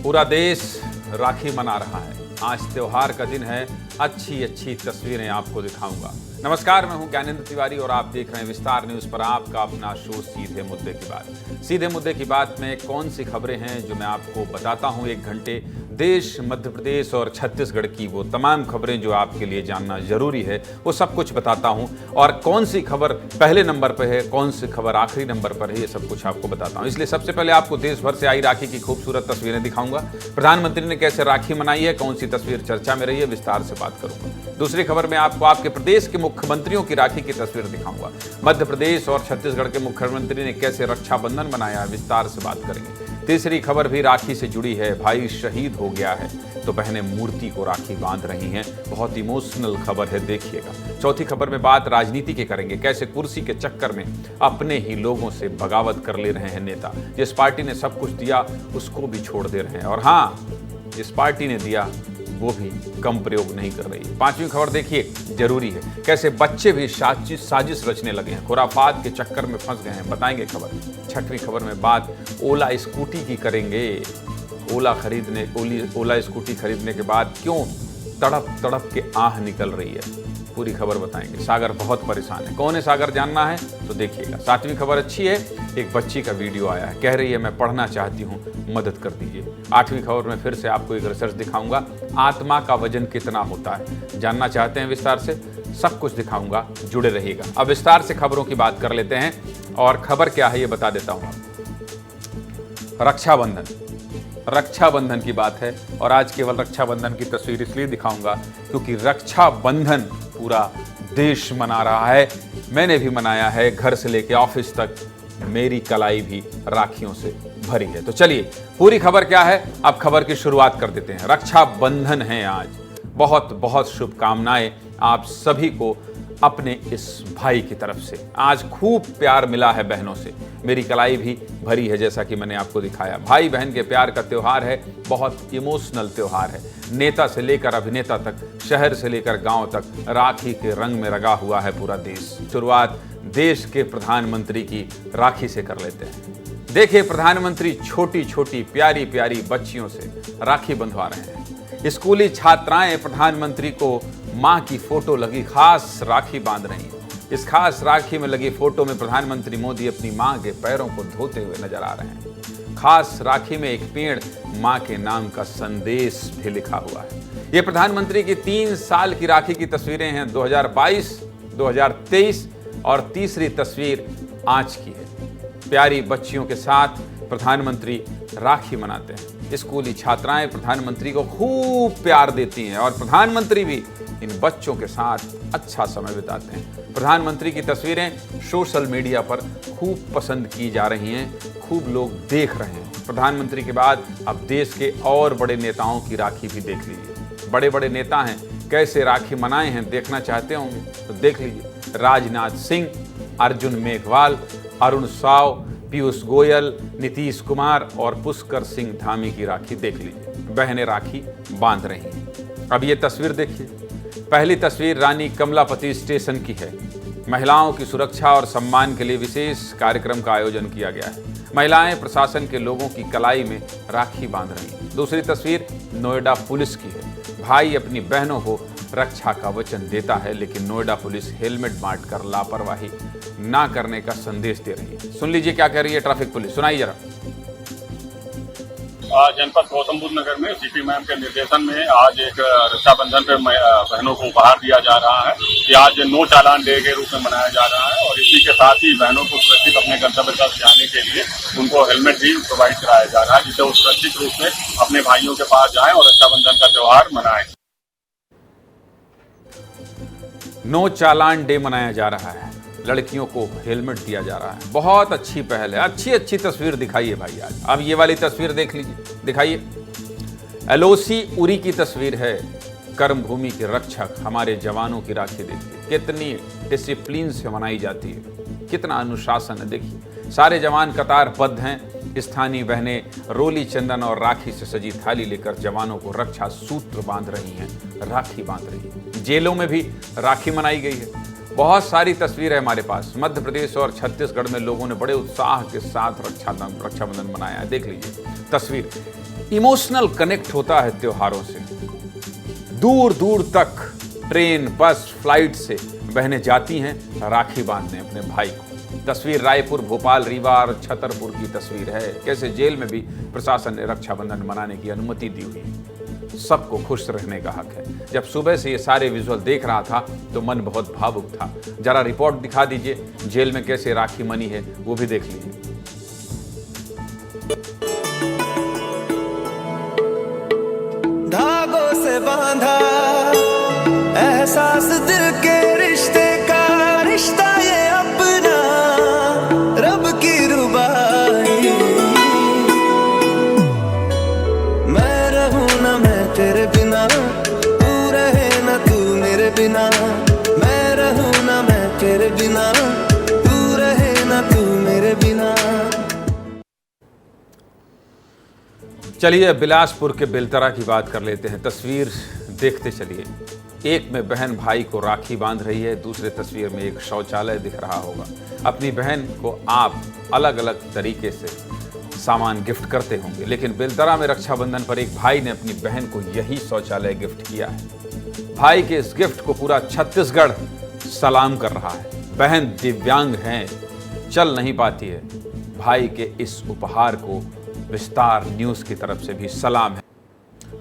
पूरा देश राखी मना रहा है। आज त्योहार का दिन है। अच्छी अच्छी तस्वीरें आपको दिखाऊंगा। नमस्कार, मैं हूं ज्ञानेंद्र तिवारी और आप देख रहे हैं विस्तार न्यूज पर आपका अपना शो सीधे मुद्दे की बात। सीधे मुद्दे की बात में कौन सी खबरें हैं जो मैं आपको बताता हूं। 1 घंटे देश, मध्य प्रदेश और छत्तीसगढ़ की वो तमाम खबरें जो आपके लिए जानना जरूरी है, वो सब कुछ बताता हूं। और कौन सी खबर पहले नंबर पर है, कौन सी खबर आखिरी नंबर पर है, ये सब कुछ आपको बताता हूं। इसलिए सबसे पहले आपको देश भर से आई राखी की खूबसूरत तस्वीरें दिखाऊंगा। प्रधानमंत्री ने कैसे राखी मनाई है, कौन सी तस्वीर चर्चा में रही है, विस्तार से बात करूंगा। दूसरी खबर में आपको आपके प्रदेश के मुख्यमंत्रियों की राखी की तस्वीर दिखाऊंगा। मध्य प्रदेश और छत्तीसगढ़ के मुख्यमंत्री ने कैसे रक्षाबंधन मनाया, विस्तार से बात करेंगे। तीसरी खबर भी राखी से जुड़ी है। भाई शहीद हो गया है तो बहनें मूर्ति को राखी बांध रही हैं। बहुत इमोशनल खबर है, देखिएगा। चौथी खबर में बात राजनीति के करेंगे। कैसे कुर्सी के चक्कर में अपने ही लोगों से बगावत कर ले रहे हैं नेता। जिस पार्टी ने सब कुछ दिया उसको भी छोड़ दे रहे हैं, और हाँ, जिस पार्टी ने दिया वो भी कम प्रयोग नहीं कर रही है। पांचवी खबर देखिए, जरूरी है। कैसे बच्चे भी साजिश रचने लगे हैं, खुराफात के चक्कर में फंस गए हैं, बताएंगे खबर। छठवीं खबर में बात ओला स्कूटी की करेंगे। ओला स्कूटी खरीदने के बाद क्यों तड़प तड़प के आह निकल रही है, पूरी खबर बताएंगे। सागर बहुत परेशान है। कौन है सागर, जानना है तो देखिएगा। सातवीं खबर अच्छी है। एक बच्ची का वीडियो आया है, कह रही है मैं पढ़ना चाहती हूँ, मदद कर दीजिए। आठवीं खबर में फिर से आपको एक रिसर्च दिखाऊंगा। आत्मा का वजन कितना होता है, जानना चाहते हैं विस्तार से, सब कुछ दिखाऊंगा, जुड़े रहिएगा। अब विस्तार से खबरों की बात कर लेते हैं, और खबर क्या है ये बता देता हूँ। रक्षाबंधन की बात है, और आज केवल रक्षाबंधन की तस्वीर इसलिए दिखाऊंगा क्योंकि रक्षाबंधन पूरा देश मना रहा है। मैंने भी मनाया है, घर से लेकर ऑफिस तक मेरी कलाई भी राखियों से भरी है। तो चलिए, पूरी खबर क्या है, अब खबर की शुरुआत कर देते हैं। रक्षाबंधन है आज। बहुत बहुत शुभकामनाएं आप सभी को अपने इस भाई की तरफ से। आज खूब प्यार मिला है बहनों से, मेरी कलाई भी भरी है, जैसा कि मैंने आपको दिखाया। भाई बहन के प्यार का त्योहार है, बहुत इमोशनल त्योहार है। नेता से लेकर अभिनेता तक, शहर से लेकर गांव तक, राखी के रंग में रंगा हुआ है पूरा देश। शुरुआत देश के प्रधानमंत्री की राखी से कर लेते हैं। देखिए, प्रधानमंत्री छोटी छोटी प्यारी प्यारी बच्चियों से राखी बंधवा रहे हैं। स्कूली छात्राएं प्रधानमंत्री को मां की फोटो लगी खास राखी बांध रही हैं। इस खास राखी में लगी फोटो में प्रधानमंत्री मोदी अपनी मां के पैरों को धोते हुए नजर आ रहे हैं। खास राखी में एक पेड़ मां के नाम का संदेश भी लिखा हुआ है। ये प्रधानमंत्री की 3 साल की राखी की तस्वीरें हैं, 2022, 2023, और तीसरी तस्वीर आज की है। प्यारी बच्चियों के साथ प्रधानमंत्री राखी मनाते हैं। स्कूली छात्राएं प्रधानमंत्री को खूब प्यार देती हैं, और प्रधानमंत्री भी इन बच्चों के साथ अच्छा समय बिताते हैं। प्रधानमंत्री की तस्वीरें सोशल मीडिया पर खूब पसंद की जा रही हैं, खूब लोग देख रहे हैं। प्रधानमंत्री के बाद अब देश के और बड़े नेताओं की राखी भी देख लीजिए। बड़े बड़े नेता हैं, कैसे राखी मनाए हैं, देखना चाहते होंगे तो देख लीजिए। राजनाथ सिंह, अर्जुन मेघवाल, अरुण साव, पीयूष गोयल, नीतीश कुमार और पुष्कर सिंह धामी की राखी देख लीजिए। बहनें राखी बांध रही हैं। अब ये तस्वीर देखिए। पहली तस्वीर रानी कमलापति स्टेशन की है। महिलाओं की सुरक्षा और सम्मान के लिए विशेष कार्यक्रम का आयोजन किया गया है। महिलाएं प्रशासन के लोगों की कलाई में राखी बांध रही हैं। दूसरी तस्वीर नोएडा पुलिस की है। भाई अपनी बहनों को रक्षा का वचन देता है, लेकिन नोएडा पुलिस हेलमेट बांटकर लापरवाही ना करने का संदेश दे रही है। सुन लीजिए क्या कह रही है ट्रैफिक पुलिस, सुनाइए जरा। जनपद गौतम बुद्ध नगर में सीपी मैम के निर्देशन में आज एक रक्षाबंधन पे बहनों को उपहार दिया जा रहा है। कि आज नो चालान डे के रूप में मनाया जा रहा है, और इसी के साथ ही बहनों को सुरक्षित अपने गंतव्य तक जाने के लिए उनको हेलमेट भी प्रोवाइड कराया जा रहा है, जिससे वो सुरक्षित रूप में अपने भाइयों के पास जाएं और रक्षाबंधन का त्योहार मनाएं। नो चालान डे मनाया जा रहा है, लड़कियों को हेलमेट दिया जा रहा है। बहुत अच्छी पहल है। अच्छी अच्छी तस्वीर दिखाइए भाई आज। अब ये वाली तस्वीर देख लीजिए, दिखाइए। एलओसी उरी की तस्वीर है। कर्मभूमि के रक्षक हमारे जवानों की राखी देखिए, कितनी डिसिप्लिन से मनाई जाती है, कितना अनुशासन है। देखिए, सारे जवान कतारबद्ध हैं। स्थानीय बहनें रोली चंदन और राखी से सजी थाली लेकर जवानों को रक्षा सूत्र बांध रही हैं, राखी बांध रही हैं। जेलों में भी राखी मनाई गई है। बहुत सारी तस्वीरें हमारे पास। मध्य प्रदेश और छत्तीसगढ़ में लोगों ने बड़े उत्साह के साथ रक्षाबंधन मनाया है। देख लीजिए तस्वीर। इमोशनल कनेक्ट होता है त्योहारों से। दूर दूर तक ट्रेन, बस, फ्लाइट से बहनें जाती हैं राखी बांधने अपने भाई को। तस्वीर रायपुर, भोपाल, रीवा और छतरपुर की तस्वीर है। कैसे जेल में भी प्रशासन ने रक्षाबंधन मनाने की अनुमति दी हुई है। सबको खुश रहने का हक है। जब सुबह से ये सारे विजुअल देख रहा था तो मन बहुत भावुक था। जरा रिपोर्ट दिखा दीजिए, जेल में कैसे राखी मनी है वो भी देख लीजिए। धागों से बांधा एहसास दिल के रिश्ते का, रिश्ता ये अपना रब की रुबाई। मैं रहूं ना मैं तेरे बिना, तू रहे ना तू मेरे बिना। मैं रहूं ना मैं तेरे बिना, तू रहे ना तू मेरे बिना। चलिए बिलासपुर के बेलतरा की बात कर लेते हैं। तस्वीर देखते चलिए। एक में बहन भाई को राखी बांध रही है, दूसरे तस्वीर में एक शौचालय दिख रहा होगा। अपनी बहन को आप अलग अलग तरीके से सामान गिफ्ट करते होंगे, लेकिन बेलतरा में रक्षाबंधन पर एक भाई ने अपनी बहन को यही शौचालय गिफ्ट किया है। भाई के इस गिफ्ट को पूरा छत्तीसगढ़ सलाम कर रहा है। बहन दिव्यांग हैं, चल नहीं पाती है। भाई के इस उपहार को विस्तार न्यूज की तरफ से भी सलाम है।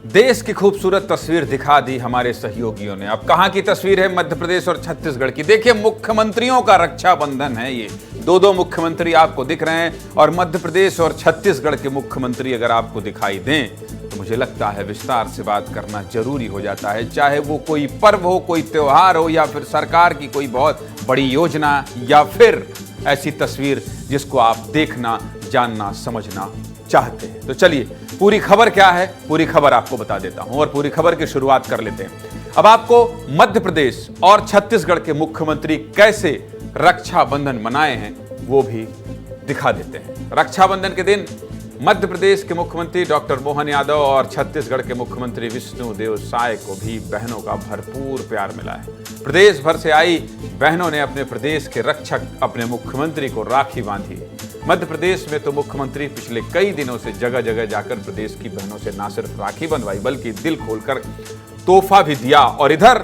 देश की खूबसूरत तस्वीर दिखा दी हमारे सहयोगियों ने। अब कहां की तस्वीर है? मध्य प्रदेश और छत्तीसगढ़ की। देखिए मुख्यमंत्रियों का रक्षाबंधन है ये। दो मुख्यमंत्री आपको दिख रहे हैं और मध्य प्रदेश और छत्तीसगढ़ के मुख्यमंत्री अगर आपको दिखाई दें तो मुझे लगता है विस्तार से बात करना जरूरी हो जाता है। चाहे वो कोई पर्व हो, कोई त्योहार हो, या फिर सरकार की कोई बहुत बड़ी योजना, या फिर ऐसी तस्वीर जिसको आप देखना, जानना, समझना चाहते हैं। तो चलिए पूरी खबर क्या है, पूरी खबर आपको बता देता हूं और पूरी खबर की शुरुआत कर लेते हैं। अब आपको मध्य प्रदेश और छत्तीसगढ़ के मुख्यमंत्री कैसे रक्षाबंधन मनाए हैं वो भी दिखा देते हैं। रक्षाबंधन के दिन मध्य प्रदेश के मुख्यमंत्री डॉक्टर मोहन यादव और छत्तीसगढ़ के मुख्यमंत्री विष्णुदेव साय को भी बहनों का भरपूर प्यार मिला है। प्रदेश भर से आई बहनों ने अपने प्रदेश के रक्षक अपने मुख्यमंत्री को राखी बांधी। मध्य प्रदेश में तो मुख्यमंत्री पिछले कई दिनों से जगह जगह जाकर प्रदेश की बहनों से न सिर्फ राखी बंधवाई बल्कि दिल खोलकर तोहफा भी दिया। और इधर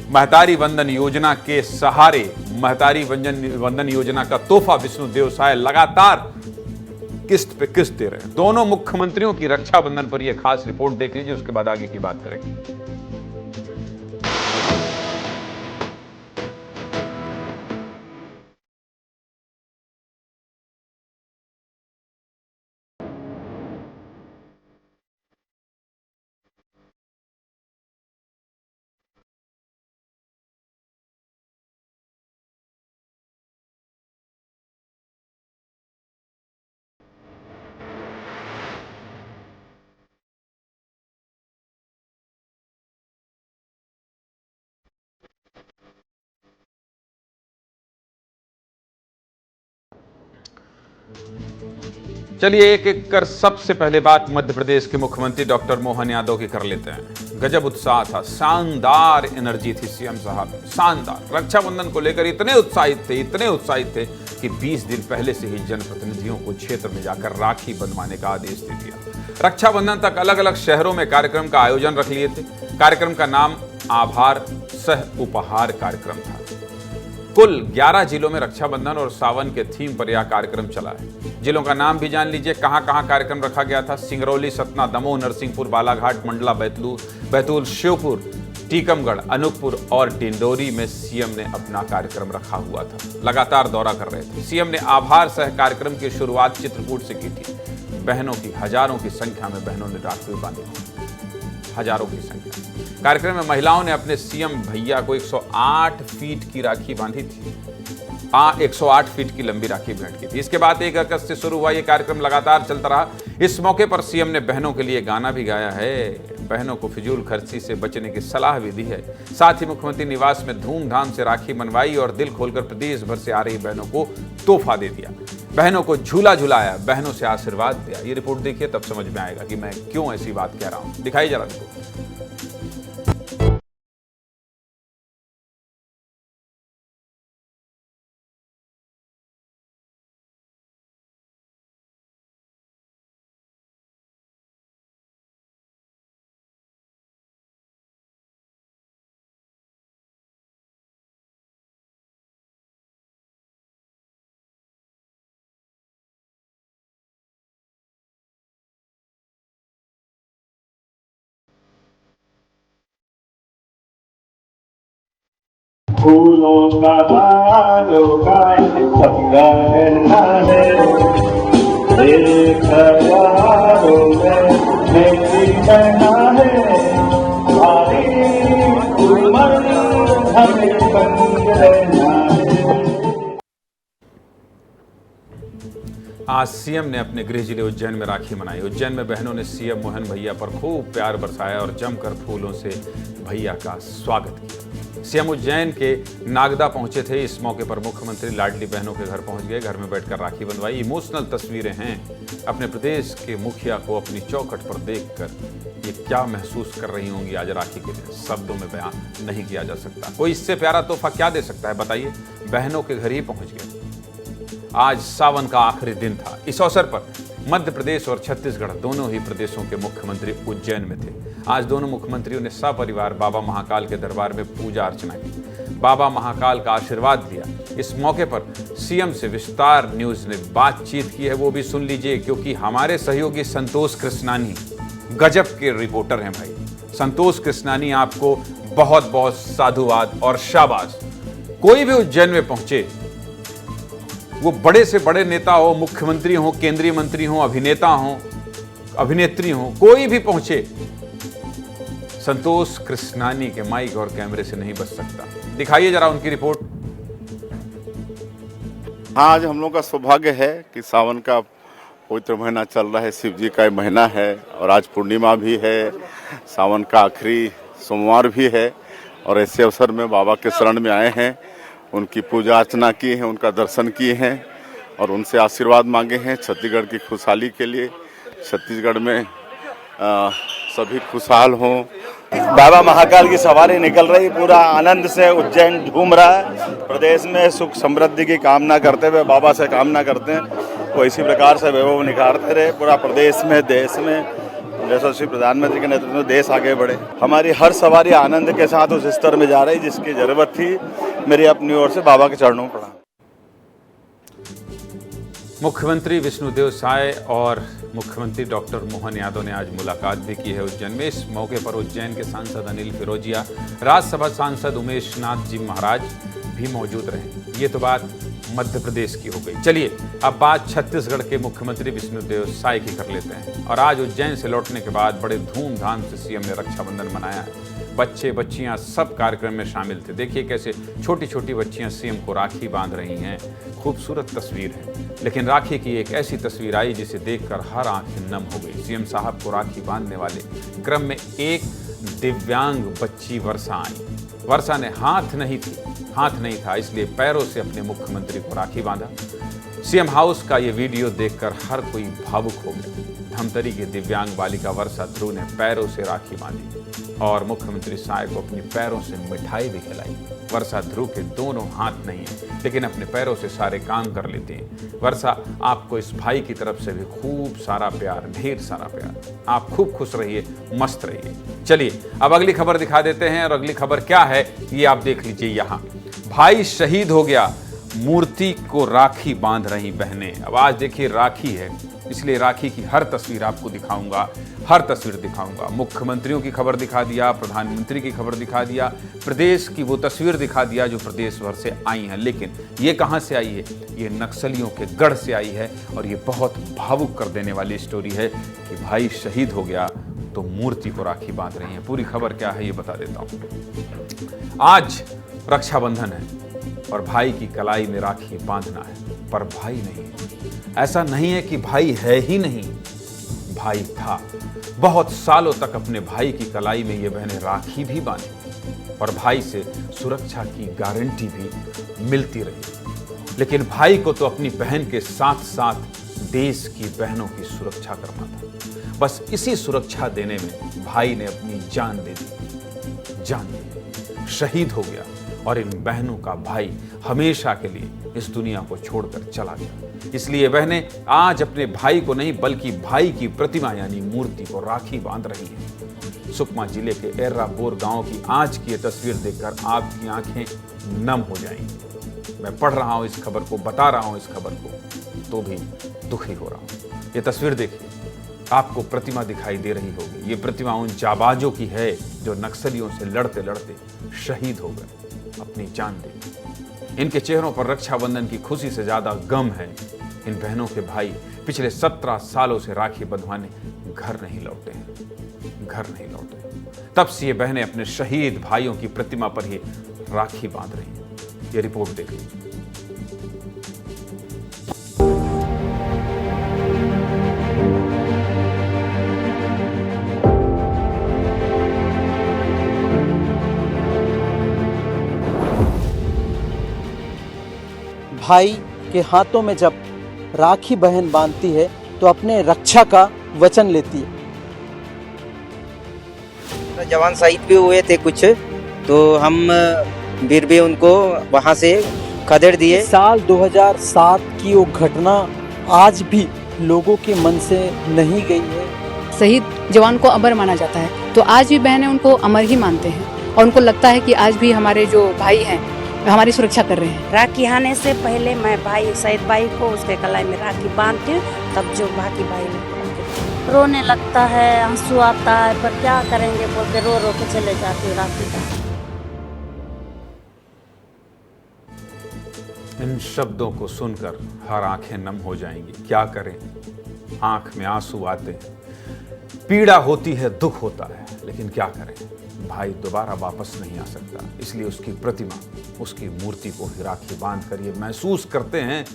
महतारी वंदन योजना के सहारे, महतारी वंदन योजना का तोहफा विष्णुदेव साय लगातार किस्त पे किस्त दे रहे हैं। दोनों मुख्यमंत्रियों की रक्षाबंधन पर यह खास रिपोर्ट देख लीजिए, उसके बाद आगे की बात करेंगे। चलिए एक एक कर सबसे पहले बात मध्य प्रदेश के मुख्यमंत्री डॉक्टर मोहन यादव की कर लेते हैं। गजब उत्साह था, शानदार एनर्जी थी सीएम साहब में, शानदार। रक्षाबंधन को लेकर इतने उत्साहित थे कि 20 दिन पहले से ही जनप्रतिनिधियों को क्षेत्र में जाकर राखी बंधवाने का आदेश दे दिया। रक्षाबंधन तक अलग अलग शहरों में कार्यक्रम का आयोजन रख लिए थे। कार्यक्रम का नाम आभार सह उपहार कार्यक्रम था। कुल 11 जिलों में रक्षाबंधन और सावन के थीम पर यह कार्यक्रम चला है। जिलों का नाम भी जान लीजिए, कहां कहां कार्यक्रम रखा गया था। सिंगरौली, सतना, दमोह, नरसिंहपुर, बालाघाट, मंडला, बैतूल, श्योपुर, टीकमगढ़, अनूपपुर और डिंडोरी में सीएम ने अपना कार्यक्रम रखा हुआ था। लगातार दौरा कर रहे थे। सीएम ने आभार सह कार्यक्रम की शुरुआत चित्रकूट से की थी। बहनों की हजारों की संख्या में बहनों ने राखी बांधी, हजारों की संख्या। कार्यक्रम में महिलाओं ने अपने सीएम भैया को 108 फीट की राखी बांधी थी। 108 फीट की लंबी राखी भेंट की थी। इसके बाद 1 अगस्त से शुरू हुआ ये कार्यक्रम लगातार चलता रहा। इस मौके पर सीएम ने बहनों के लिए गाना भी गाया है। बहनों को फिजूल खर्ची से बचने की सलाह भी दी है। साथ ही मुख्यमंत्री निवास में धूमधाम से राखी मनवाई और दिल खोलकर प्रदेश भर से आ रही बहनों को तोहफा दे दिया। बहनों को झूला झुलाया, बहनों से आशीर्वाद दिया। ये रिपोर्ट देखिए तब समझ में आएगा कि मैं क्यों ऐसी बात कह रहा हूं। दिखाई जरा रिपोर्ट। फूलों का हारों का सबका रहना है, एक हजारों में मेरी बहना है, भारी उमर हमें बंद रहना है। आज सीएम ने अपने गृह जिले उज्जैन में राखी मनाई। उज्जैन में बहनों ने सीएम मोहन भैया पर खूब प्यार बरसाया और जमकर फूलों से भैया का स्वागत किया। सीएम उज्जैन के नागदा पहुंचे थे। इस मौके पर मुख्यमंत्री लाडली बहनों के घर पहुंच गए। घर में बैठकर राखी बंधवाई। इमोशनल तस्वीरें हैं। अपने प्रदेश के मुखिया को अपनी चौखट पर देखकर ये क्या महसूस कर रही होंगी आज राखी के दिन, शब्दों में बयान नहीं किया जा सकता। कोई इससे प्यारा तोहफा क्या दे सकता है बताइए। बहनों के घर ही पहुंच गए। आज सावन का आखिरी दिन था। इस अवसर पर मध्य प्रदेश और छत्तीसगढ़ दोनों ही प्रदेशों के मुख्यमंत्री उज्जैन में थे। आज दोनों मुख्यमंत्रियों ने सपरिवार बाबा महाकाल के दरबार में पूजा अर्चना की, बाबा महाकाल का आशीर्वाद लिया। इस मौके पर सीएम से विस्तार न्यूज ने बातचीत की है, वो भी सुन लीजिए, क्योंकि हमारे सहयोगी संतोष कृष्णानी गजब के रिपोर्टर हैं भाई। संतोष कृष्णानी, आपको बहुत बहुत साधुवाद और शाबाश। कोई भी उज्जैन में पहुंचे, वो बड़े से बड़े नेता हो, मुख्यमंत्री हो, केंद्रीय मंत्री हो, अभिनेता हो, अभिनेत्री हो, कोई भी पहुंचे, संतोष कृष्णानी के माइक और कैमरे से नहीं बच सकता। दिखाइए जरा उनकी रिपोर्ट। आज हम लोग का सौभाग्य है कि सावन का पवित्र महीना चल रहा है, शिव जी का महीना है और आज पूर्णिमा भी है, सावन का आखिरी सोमवार भी है और ऐसे अवसर में बाबा के शरण में आए हैं, उनकी पूजा अर्चना की है, उनका दर्शन किए हैं और उनसे आशीर्वाद मांगे हैं छत्तीसगढ़ की खुशहाली के लिए। छत्तीसगढ़ में सभी खुशहाल हों। बाबा महाकाल की सवारी निकल रही, पूरा आनंद से उज्जैन झूम रहा है। प्रदेश में सुख समृद्धि की कामना करते हुए बाबा से कामना करते हैं वो इसी प्रकार से वैभव निखारते रहे पूरा प्रदेश में, देश में। यशस्वी प्रधानमंत्री के नेतृत्व में देश आगे बढ़े। हमारी हर सवारी आनंद के साथ उस स्तर में जा रही जिसकी जरूरत थी। मेरी अपनी ओर से बाबा के चरणों में प्रणाम। मुख्यमंत्री विष्णुदेव साय और मुख्यमंत्री डॉक्टर मोहन यादव ने आज मुलाकात भी की है उज्जैन में। इस मौके पर उज्जैन के सांसद अनिल फिरोजिया, राज्यसभा सांसद उमेश नाथ जी महाराज भी मौजूद रहे। ये तो बात मध्य प्रदेश की हो गई। चलिए अब बात छत्तीसगढ़ के मुख्यमंत्री विष्णुदेव साय की कर लेते हैं। और आज उज्जैन से लौटने के बाद बड़े धूमधाम से सीएम ने रक्षाबंधन मनाया है। बच्चे बच्चियां सब कार्यक्रम में शामिल थे। देखिए कैसे छोटी छोटी बच्चियां सीएम को राखी बांध रही हैं। खूबसूरत तस्वीर है, लेकिन राखी की एक ऐसी तस्वीर आई जिसे देखकर हर आंखें नम हो गई। सीएम साहब को राखी बांधने वाले क्रम में एक दिव्यांग बच्ची वर्षा आई। वर्षा ने हाथ नहीं था, इसलिए पैरों से अपने मुख्यमंत्री को राखी बांधा। सीएम हाउस का ये वीडियो देखकर हर कोई भावुक हो गया। धमतरी की दिव्यांग बालिका वर्षा ध्रुव ने पैरों से राखी बांधी और मुख्यमंत्री साय को अपने पैरों से मिठाई भी खिलाई। वर्षा ध्रुव के दोनों हाथ नहीं हैं, लेकिन अपने पैरों से सारे काम कर लेते हैं। वर्षा, आपको इस भाई की तरफ से भी खूब सारा प्यार, ढेर सारा प्यार। आप खूब खुश रहिए, मस्त रहिए। चलिए अब अगली खबर दिखा देते हैं और अगली खबर क्या है ये आप देख लीजिए। यहाँ भाई शहीद हो गया, मूर्ति को राखी बांध रही बहनें। अब आज देखिए राखी है, इसलिए राखी की हर तस्वीर आपको दिखाऊंगा, हर तस्वीर दिखाऊंगा। मुख्यमंत्रियों की खबर दिखा दिया, प्रधानमंत्री की खबर दिखा दिया, प्रदेश की वो तस्वीर दिखा दिया जो प्रदेश भर से आई हैं। लेकिन ये कहाँ से आई है? ये नक्सलियों के गढ़ से आई है और ये बहुत भावुक कर देने वाली स्टोरी है कि भाई शहीद हो गया तो मूर्ति को राखी बांध रही हैं। पूरी खबर क्या है ये बता देता हूँ। आज रक्षाबंधन है और भाई की कलाई में राखी बांधना है, पर भाई नहीं है। ऐसा नहीं है कि भाई है ही नहीं, भाई था। बहुत सालों तक अपने भाई की कलाई में ये बहनें राखी भी बांधी और भाई से सुरक्षा की गारंटी भी मिलती रही। लेकिन भाई को तो अपनी बहन के साथ साथ देश की बहनों की सुरक्षा करना था। बस इसी सुरक्षा देने में भाई ने अपनी जान दे दी, शहीद हो गया और इन बहनों का भाई हमेशा के लिए इस दुनिया को छोड़कर चला गया। इसलिए बहनें आज अपने भाई को नहीं बल्कि भाई की प्रतिमा यानी मूर्ति को राखी बांध रही हैं। सुकमा जिले के एर्राबोर गांव की आज की ये तस्वीर देखकर आपकी आंखें नम हो जाएंगी। मैं पढ़ रहा हूं इस खबर को, बता रहा हूं इस खबर को, तो भी दुखी हो रहा हूं। ये तस्वीर देखिए, आपको प्रतिमा दिखाई दे रही होगी। ये प्रतिमा उन जाबाजों की है जो नक्सलियों से लड़ते लड़ते शहीद हो गए। अपनी जान दे। इनके चेहरों पर रक्षाबंधन की खुशी से ज्यादा गम है। इन बहनों के भाई पिछले 17 सालों से राखी बंधवाने घर नहीं लौटे हैं, घर नहीं लौटे। तब से ये बहनें अपने शहीद भाइयों की प्रतिमा पर ही राखी बांध रही हैं। ये रिपोर्ट देख लीजिए। भाई के हाथों में जब राखी बहन बांधती है तो अपने रक्षा का वचन लेती है। जवान शहीद भी हुए थे कुछ, तो हम फिर भी उनको वहां से खदेड़ दिए। साल 2007 की वो घटना आज भी लोगों के मन से नहीं गई है। शहीद जवान को अमर माना जाता है, तो आज भी बहनें उनको अमर ही मानते हैं और उनको लगता है कि आज भी हमारे जो भाई हैं हमारी सुरक्षा कर रहे हैं। राखी आने से पहले मैं भाई शहीद भाई को उसके कलाई में राखी बांधती हूँ, तब जो बाकी भाई रोने लगता है, आंसू आता है, पर क्या करेंगे बोल के रो रो के चले जाती हूँ राखी का। इन शब्दों को सुनकर हर आंखें नम हो जाएंगी। क्या करें, आंख में आंसू आते हैं, पीड़ा होती है, दुख होता है, लेकिन क्या करें, भाई दोबारा वापस नहीं आ सकता। इसलिए उसकी प्रतिमा, उसकी मूर्ति को ही राखी बांध कर ये महसूस करते हैं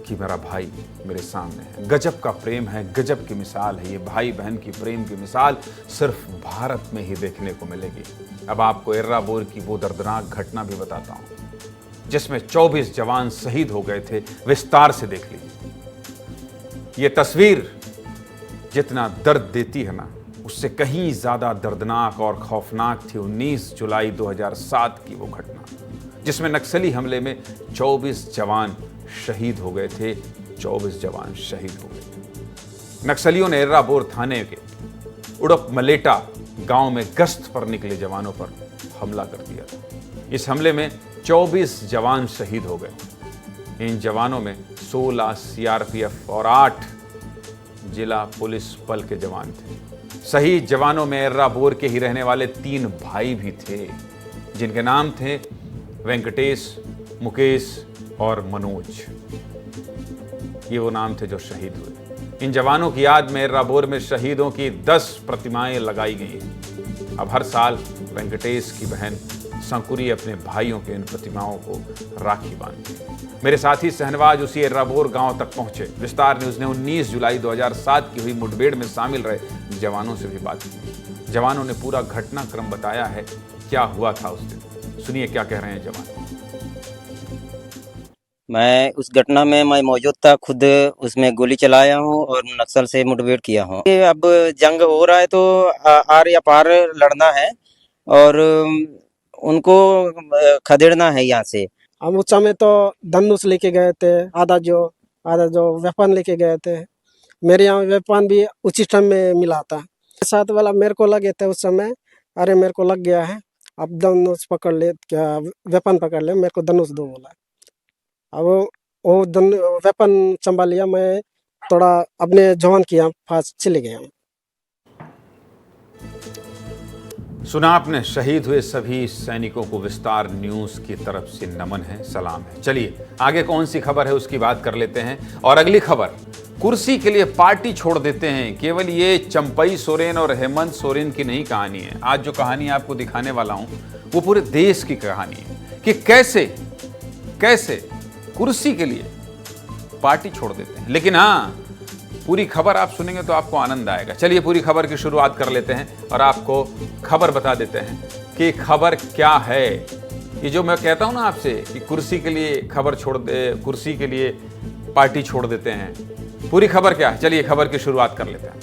कि मेरा भाई मेरे सामने है। गजब का प्रेम है, गजब की मिसाल है। ये भाई बहन की प्रेम की मिसाल सिर्फ भारत में ही देखने को मिलेगी। अब आपको एर्राबोर की वो दर्दनाक घटना भी बताता हूं जिसमें 24 जवान शहीद हो गए थे। विस्तार से देख लीजिए। ये तस्वीर जितना दर्द देती है ना, उससे कहीं ज्यादा दर्दनाक और खौफनाक थी 19 जुलाई 2007 की वो घटना, जिसमें नक्सली हमले में 24 जवान शहीद हो गए थे। 24 जवान शहीद हो गए थे। नक्सलियों ने एर्राबोर थाने के उड़प मलेटा गांव में गश्त पर निकले जवानों पर हमला कर दिया था। इस हमले में 24 जवान शहीद हो गए। इन जवानों में 16 सीआरपीएफ और 8 जिला पुलिस बल के जवान थे। शहीद जवानों में एर्राबोर के ही रहने वाले 3 भाई भी थे, जिनके नाम थे वेंकटेश, मुकेश और मनोज। ये वो नाम थे जो शहीद हुए। इन जवानों की याद में एर्राबोर में शहीदों की 10 प्रतिमाएं लगाई गई हैं। अब हर साल वेंकटेश की बहन संकुरी अपने भाइयों के इन प्रतिमाओं को राखी बांधती है। मेरे साथी सहनवाज उसी एर्राबोर गांव तक पहुंचे। विस्तार न्यूज ने 19 जुलाई 2007 की हुई मुठभेड़ में शामिल रहे जवानों से भी बात की। जवानों ने पूरा घटनाक्रम बताया है, क्या हुआ था उस दिन। सुनिए क्या कह रहे हैं जवान। मैं उस घटना में मैं मौजूद था, खुद उसमें गोली चलाया हूँ और नक्सल से मुठभेड़ किया हूँ। अब जंग हो रहा है तो आर या पार लड़ना है और उनको खदेड़ना है यहाँ से। हम उस समय तो धनुष लेके गए थे, आधा जो वेपन लेके गए थे। मेरे यहाँ वेपन भी उसी टाइम में मिला था। साथ वाला मेरे को लगे थे उस समय, अरे मेरे को लग गया है, अब धनुष पकड़ ले, क्या वेपन पकड़ ले, मेरे को धनुष दो बोला। अब वो वेपन संभाल लिया, मैं थोड़ा अपने जवान के यहाँ पास चले गया। सुना आपने, शहीद हुए सभी सैनिकों को विस्तार न्यूज की तरफ से नमन है, सलाम है। चलिए आगे कौन सी खबर है उसकी बात कर लेते हैं। और अगली खबर, कुर्सी के लिए पार्टी छोड़ देते हैं। केवल ये चंपई सोरेन और हेमंत सोरेन की नहीं कहानी है। आज जो कहानी आपको दिखाने वाला हूं वो पूरे देश की कहानी है कि कैसे कुर्सी के लिए पार्टी छोड़ देते हैं। लेकिन हाँ, पूरी खबर आप सुनेंगे तो आपको आनंद आएगा। चलिए पूरी खबर की शुरुआत कर लेते हैं और आपको खबर बता देते हैं कि खबर क्या है। ये जो मैं कहता हूं ना आपसे कि कुर्सी के लिए कुर्सी के लिए पार्टी छोड़ देते हैं, पूरी खबर क्या है, चलिए खबर की शुरुआत कर लेते हैं।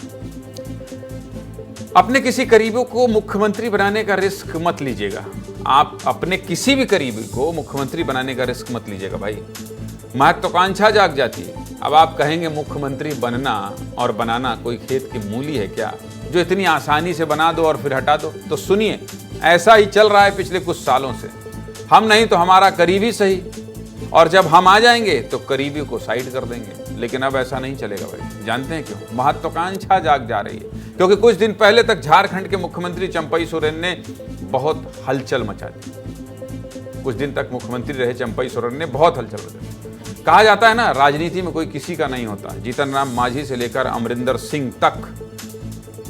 अपने किसी करीबी को मुख्यमंत्री बनाने का रिस्क मत लीजिएगा। आप अपने किसी भी करीबी को मुख्यमंत्री बनाने का रिस्क मत लीजिएगा भाई। महत्वाकांक्षा जाग जाती है। अब आप कहेंगे मुख्यमंत्री बनना और बनाना कोई खेत की मूली है क्या, जो इतनी आसानी से बना दो और फिर हटा दो। तो सुनिए, ऐसा ही चल रहा है पिछले कुछ सालों से। हम नहीं तो हमारा करीबी सही, और जब हम आ जाएंगे तो करीबी को साइड कर देंगे। लेकिन अब ऐसा नहीं चलेगा भाई। जानते हैं क्यों? महत्वाकांक्षा जाग जा रही है। क्योंकि कुछ दिन पहले तक झारखंड के मुख्यमंत्री चंपई सोरेन ने बहुत हलचल मचा दी। कुछ दिन तक मुख्यमंत्री रहे चंपई सोरेन ने बहुत हलचल मचाई। कहा जाता है ना, राजनीति में कोई किसी का नहीं होता। जीतन राम मांझी से लेकर अमरिंदर सिंह तक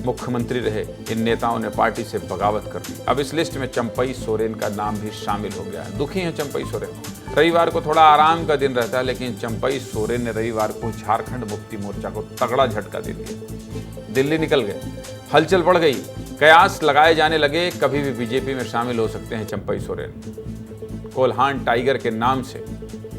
मुख्यमंत्री रहे इन नेताओं ने पार्टी से बगावत कर दी। अब इस लिस्ट में चंपई सोरेन का नाम भी शामिल हो गया है। दुखी हैं चंपई सोरेन। रविवार को थोड़ा आराम का दिन रहता है, लेकिन चंपई सोरेन ने रविवार को झारखंड मुक्ति मोर्चा को तगड़ा झटका दे दिया। दिल्ली निकल गए, हलचल बढ़ गई, कयास लगाए जाने लगे कभी भी बीजेपी में शामिल हो सकते हैं चंपई सोरेन। कोल्हान टाइगर के नाम से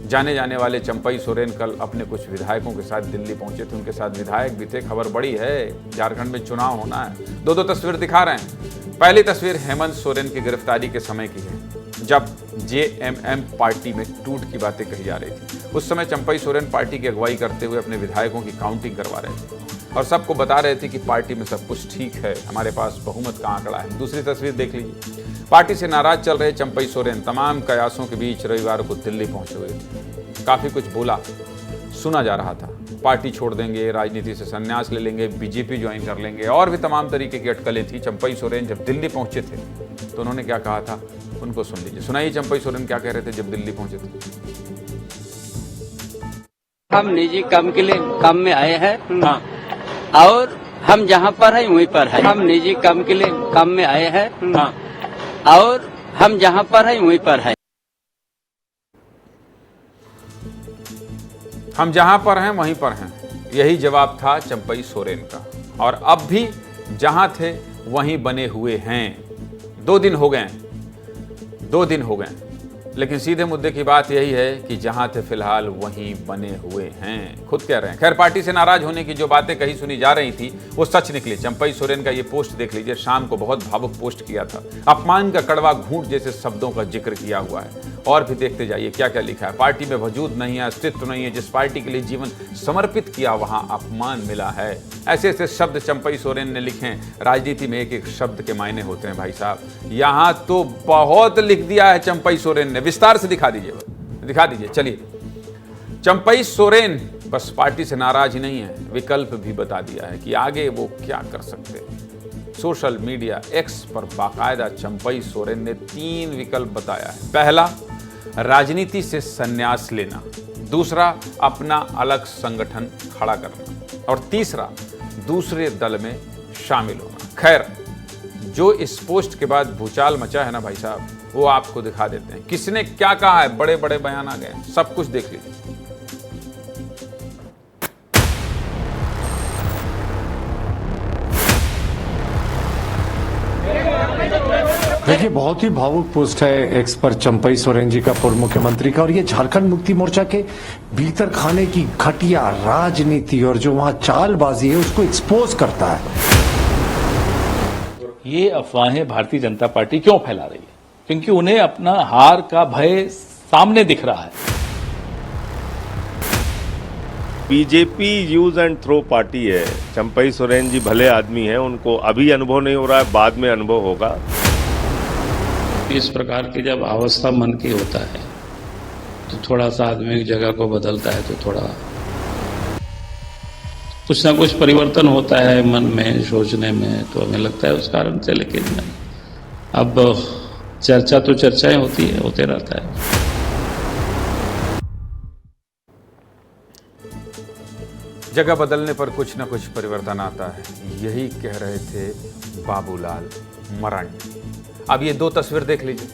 जाने जाने वाले चंपई सोरेन कल अपने कुछ विधायकों के साथ दिल्ली पहुंचे थे। उनके साथ विधायक भी थे। खबर बड़ी है, झारखंड में चुनाव होना है। दो तस्वीर दिखा रहे हैं। पहली तस्वीर हेमंत सोरेन की गिरफ्तारी के समय की है, जब जेएमएम पार्टी में टूट की बातें कही जा रही थी। उस समय चंपई सोरेन पार्टी की अगुवाई करते हुए अपने विधायकों की काउंटिंग करवा रहे थे और सबको बता रहे थे कि पार्टी में सब कुछ ठीक है, हमारे पास बहुमत का आंकड़ा है। दूसरी तस्वीर देख लीजिए। पार्टी से नाराज चल रहे चंपई सोरेन तमाम कयासों के बीच रविवार को दिल्ली पहुंचे हुए थे। काफी कुछ बोला, सुना जा रहा था। पार्टी छोड़ देंगे, राजनीति से संन्यास ले लेंगे, बीजेपी ज्वाइन कर लेंगे और भी तमाम तरीके की अटकलें थी। चंपई सोरेन जब दिल्ली पहुंचे थे तो उन्होंने क्या कहा था, उनको सुन लीजिए। सुनाइए चंपई सोरेन क्या कह रहे थे जब दिल्ली पहुंचे थे। हम निजी काम के लिए काम में आए हैं, और हम जहाँ पर हैं वहीं पर हैं। हम निजी काम के लिए काम में आए हैं, और हम जहाँ पर हैं वहीं पर हैं। हम जहां पर हैं वहीं पर हैं, यही जवाब था चंपई सोरेन का। और अब भी जहां थे वहीं बने हुए हैं। 2 दिन हो गए, लेकिन सीधे मुद्दे की बात यही है कि जहां थे फिलहाल वहीं बने हुए हैं, खुद कह रहे हैं। खैर, पार्टी से नाराज होने की जो बातें कही सुनी जा रही थी वो सच निकली। चंपई सोरेन का ये पोस्ट देख लीजिए, शाम को बहुत भावुक पोस्ट किया था। अपमान का कड़वा घूंट जैसे शब्दों का जिक्र किया हुआ है। और भी देखते जाइए क्या क्या लिखा है। पार्टी में वजूद नहीं है, अस्तित्व नहीं है। जिस पार्टी के लिए जीवन समर्पित किया वहां अपमान मिला है। ऐसे ऐसे शब्द चंपई सोरेन ने लिखे हैं। राजनीति में एक एक शब्द के मायने होते हैं भाई साहब। यहां तो बहुत लिख दिया है चंपई सोरेन ने। विस्तार से दिखा दीजिए। चलिए, चंपई सोरेन बस पार्टी से नाराज ही नहीं है, विकल्प भी बता दिया है कि आगे वो क्या कर सकते हैं। सोशल मीडिया एक्स पर बाकायदा चंपई सोरेन ने 3 विकल्प बताया है। पहला, राजनीति से संन्यास लेना। दूसरा, अपना अलग संगठन खड़ा करना। और तीसरा, दूसरे दल में शामिल होना। खैर, जो इस पोस्ट के बाद भूचाल मचा है ना भाई साहब, वो आपको दिखा देते हैं। किसने क्या कहा है, बड़े बड़े बयान आ गए, सब कुछ देख लीजिए। देखिए, बहुत ही भावुक पोस्ट है एक्स पर चंपई सोरेन जी का, पूर्व मुख्यमंत्री का। और ये झारखंड मुक्ति मोर्चा के भीतर खाने की घटिया राजनीति और जो वहां चालबाजी है उसको एक्सपोज करता है। ये अफवाहें भारतीय जनता पार्टी क्यों फैला रही है? क्योंकि उन्हें अपना हार का भय सामने दिख रहा है। BJP use and throw party है। चंपई सोरेन जी भले आदमी हैं, उनको अभी अनुभव नहीं हो रहा है, बाद में अनुभव होगा। इस प्रकार की जब अवस्था मन की होता है तो थोड़ा सा आदमी जगह को बदलता है तो थोड़ा कुछ ना कुछ परिवर्तन होता है मन में, सोचने में, तो हमें लगता है उस कारण से। लेकिन अब चर्चा तो चर्चाएं होते रहता है। जगह बदलने पर कुछ न कुछ परिवर्तन आता है, यही कह रहे थे बाबूलाल मरांडी। अब ये 2 तस्वीर देख लीजिए।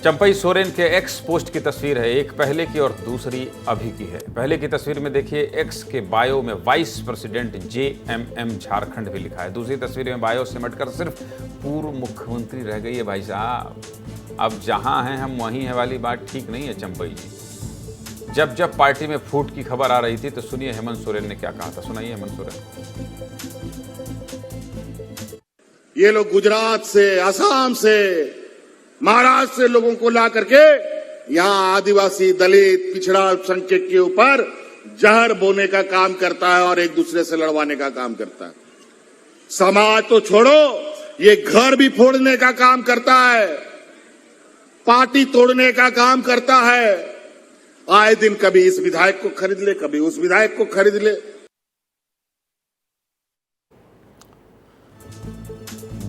चंपई सोरेन के एक्स पोस्ट की तस्वीर है, एक पहले की और दूसरी अभी की है। पहले की तस्वीर में देखिए, एक्स के बायो में वाइस प्रेसिडेंट जेएमएम झारखंड भी लिखा है। दूसरी तस्वीर में बायो सिमटकर सिर्फ पूर्व मुख्यमंत्री रह गई है भाई साहब। अब जहां हैं हम वहीं हैं वाली बात ठीक नहीं है चंपई जी। जब पार्टी में फूट की खबर आ रही थी तो सुनिए हेमंत सोरेन ने क्या कहा था। सुनाइए हेमंत सोरेन। ये लोग गुजरात से, असम से, महाराष्ट्र से लोगों को ला करके यहाँ आदिवासी, दलित, पिछड़ा अल्पसंख्यक के ऊपर जहर बोने का काम करता है और एक दूसरे से लड़वाने का काम करता है। समाज तो छोड़ो, ये घर भी फोड़ने का काम करता है, पार्टी तोड़ने का काम करता है। आए दिन कभी इस विधायक को खरीद ले, कभी उस विधायक को खरीद ले।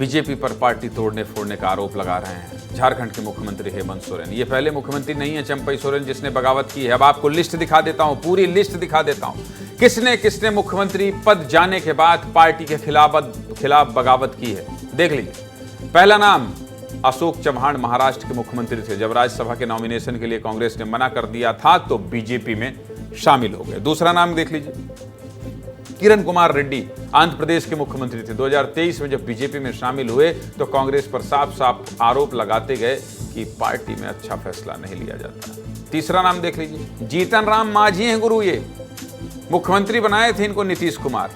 बीजेपी पर पार्टी तोड़ने फोड़ने का आरोप लगा रहे हैं झारखंड के मुख्यमंत्री हेमंत सोरेन। ये पहले मुख्यमंत्री नहीं है चंपई सोरेन जिसने बगावत की है। अब आपको लिस्ट दिखा देता हूं, पूरी लिस्ट दिखा देता हूं, किसने किसने मुख्यमंत्री पद जाने के बाद पार्टी के खिलाफ बगावत की है, देख लीजिए। पहला नाम अशोक चव्हाण महाराष्ट्र के मुख्यमंत्री थे। जब राज्यसभा के नॉमिनेशन के लिए कांग्रेस ने मना कर दिया था तो बीजेपी में शामिल हो गए। दूसरा नाम देख लीजिए, किरण कुमार रेड्डी आंध्र प्रदेश के मुख्यमंत्री थे। 2023 में जब बीजेपी में शामिल हुए तो कांग्रेस पर साफ साफ आरोप लगाते गए कि पार्टी में अच्छा फैसला नहीं लिया जाता। तीसरा नाम देख लीजिए, जीतन राम मांझी हैं गुरु। ये मुख्यमंत्री बनाए थे इनको नीतीश कुमार,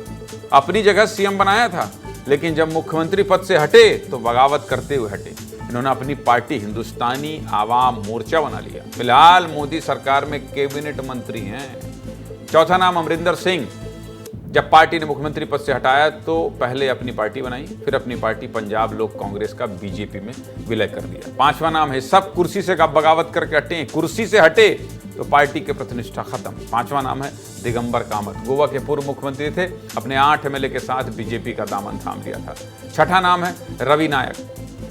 अपनी जगह सीएम बनाया था, लेकिन जब मुख्यमंत्री पद से हटे तो बगावत करते हुए हटे। इन्होंने अपनी पार्टी हिंदुस्तानी आवाम मोर्चा बना लिया। फिलहाल मोदी सरकार में कैबिनेट मंत्री हैं। चौथा नाम अमरिंदर सिंह। जब पार्टी ने मुख्यमंत्री पद से हटाया तो पहले अपनी पार्टी बनाई, फिर अपनी पार्टी पंजाब लोक कांग्रेस का बीजेपी में विलय कर दिया। पांचवा नाम है, सब कुर्सी से बगावत करके हटे, कुर्सी से हटे तो पार्टी के प्रतिष्ठा खत्म। पांचवा नाम है दिगंबर कामत, गोवा के पूर्व मुख्यमंत्री थे। अपने 8 एमएलए के साथ बीजेपी का दामन थाम लिया था। छठा नाम है रवि नायक,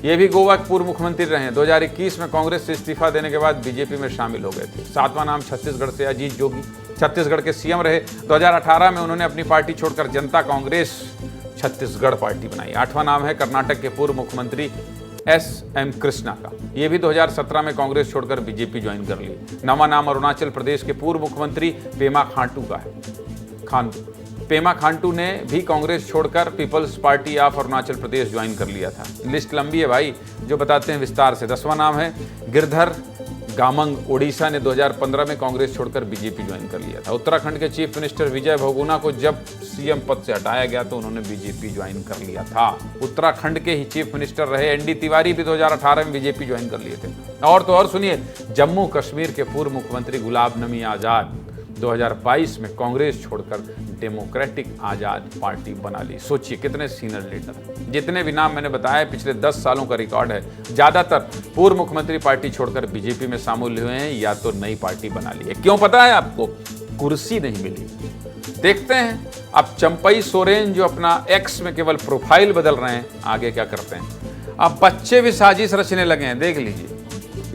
ये भी गोवा के पूर्व मुख्यमंत्री रहे। 2021 में कांग्रेस से इस्तीफा देने के बाद बीजेपी में शामिल हो गए थे। सातवां नाम छत्तीसगढ़ से अजीत जोगी, छत्तीसगढ़ के सीएम रहे। 2018 में उन्होंने अपनी पार्टी छोड़कर जनता कांग्रेस छत्तीसगढ़ पार्टी बनाई। आठवां नाम है कर्नाटक के पूर्व मुख्यमंत्री एस.एम. कृष्णा का, ये भी 2017 में कांग्रेस छोड़कर बीजेपी ज्वाइन कर ली। नौवां नाम अरुणाचल प्रदेश के पूर्व मुख्यमंत्री पेमा खांडू का है। पेमा खांडू ने भी कांग्रेस छोड़कर People's Party of Arunachal Pradesh join कर लिया था। लिस्ट लंबी है भाई, जो बताते हैं विस्तार से। 10वां नाम है गिरधर गामंग, ओडिशा ने 2015 में कांग्रेस छोड़कर बीजेपी ज्वाइन कर लिया था। उत्तराखंड के चीफ मिनिस्टर विजय बहुगुणा को जब सीएम पद से हटाया गया तो उन्होंने बीजेपी ज्वाइन कर लिया था। उत्तराखंड के ही चीफ मिनिस्टर रहे एनडी तिवारी भी 2018 में बीजेपी ज्वाइन कर लिए थे। और तो और सुनिए, जम्मू कश्मीर के पूर्व मुख्यमंत्री गुलाम नबी आजाद 2022 में कांग्रेस छोड़कर डेमोक्रेटिक आजाद पार्टी बना ली। सोचिए कितने सीनियर लीडर। जितने भी नाम मैंने बताया पिछले 10 सालों का रिकॉर्ड है, ज्यादातर पूर्व मुख्यमंत्री पार्टी छोड़कर बीजेपी में शामिल हुए हैं या तो नई पार्टी बना ली है। क्यों पता है आपको? कुर्सी नहीं मिली। देखते हैं अब चंपई सोरेन जो अपना एक्स में केवल प्रोफाइल बदल रहे हैं, आगे क्या करते हैं। अब बच्चे भी साजिश रचने लगे हैं, देख लीजिए।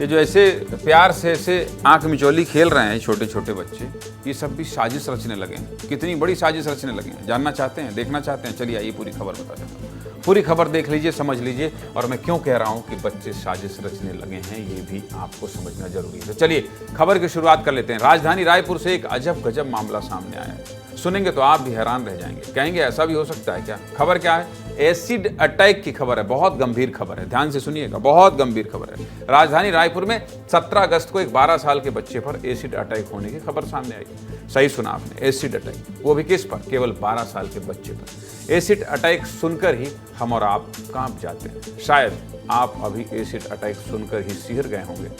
ये जो ऐसे प्यार से ऐसे आंख मिचौली खेल रहे हैं छोटे छोटे बच्चे, ये सब भी साजिश रचने लगे हैं। कितनी बड़ी साजिश रचने लगे हैं, जानना चाहते हैं, देखना चाहते हैं? चलिए आइए पूरी खबर बता देता हूँ। पूरी खबर देख लीजिए, समझ लीजिए। और मैं क्यों कह रहा हूँ कि बच्चे साजिश रचने लगे हैं, ये भी आपको समझना जरूरी है। तो चलिए खबर की शुरुआत कर लेते हैं। राजधानी रायपुर से एक अजब गजब मामला सामने आया है। सुनेंगे तो आप भी हैरान रह जाएंगे, कहेंगे ऐसा भी हो सकता है क्या? खबर क्या है? एसिड अटैक की खबर है, बहुत गंभीर खबर है, ध्यान से सुनिएगा, बहुत गंभीर खबर है। राजधानी रायपुर में 17 अगस्त को एक 12 साल के बच्चे पर एसिड अटैक होने की खबर सामने आई। सही सुना आपने, एसिड अटैक, वो भी किस पर? केवल 12 साल के बच्चे पर। एसिड अटैक सुनकर ही हम और आप कांप जाते हैं। शायद आप अभी एसिड अटैक सुनकर ही सिहर गए होंगे।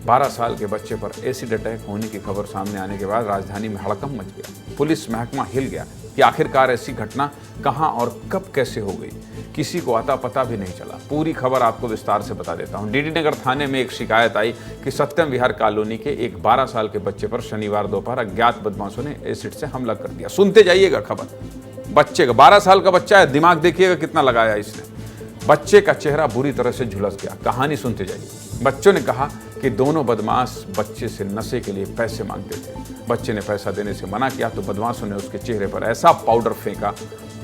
12 साल के बच्चे पर एसिड अटैक होने की खबर सामने आने के बाद राजधानी में हड़कंप मच गया। पुलिस महकमा हिल गया कि आखिरकार ऐसी घटना कहां और कब कैसे हो गई। किसी को अता पता भी नहीं चला। पूरी खबर आपको विस्तार से बता देता हूं। डीडी नगर थाने में एक शिकायत आई कि सत्यम विहार कॉलोनी के एक 12 साल के बच्चे पर शनिवार दोपहर अज्ञात बदमाशों ने एसिड से हमला कर दिया। सुनते जाइएगा खबर। बच्चे का 12 साल का बच्चा है, दिमाग देखिएगा कितना लगाया इसने। बच्चे का चेहरा बुरी तरह से झुलस गया। कहानी सुनते जाइए। बच्चों ने कहा कि दोनों बदमाश बच्चे से नशे के लिए पैसे मांगते थे। बच्चे ने पैसा देने से मना किया तो बदमाशों ने उसके चेहरे पर ऐसा पाउडर फेंका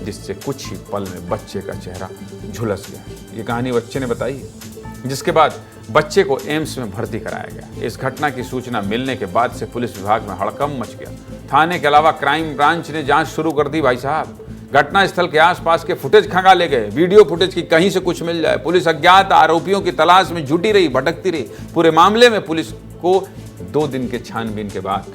जिससे कुछ ही पल में बच्चे का चेहरा झुलस गया। ये कहानी बच्चे ने बताई है। जिसके बाद बच्चे को एम्स में भर्ती कराया गया। इस घटना की सूचना मिलने के बाद से पुलिस विभाग में हड़कंप मच गया। थाने के अलावा क्राइम ब्रांच ने जांच शुरू कर दी। भाई साहब, घटनास्थल के आसपास के फुटेज खंगाले गए। वीडियो फुटेज की कहीं से कुछ मिल जाए। पुलिस अज्ञात आरोपियों की तलाश में जुटी रही, भटकती रही। पूरे मामले में पुलिस को 2 दिन के छानबीन के बाद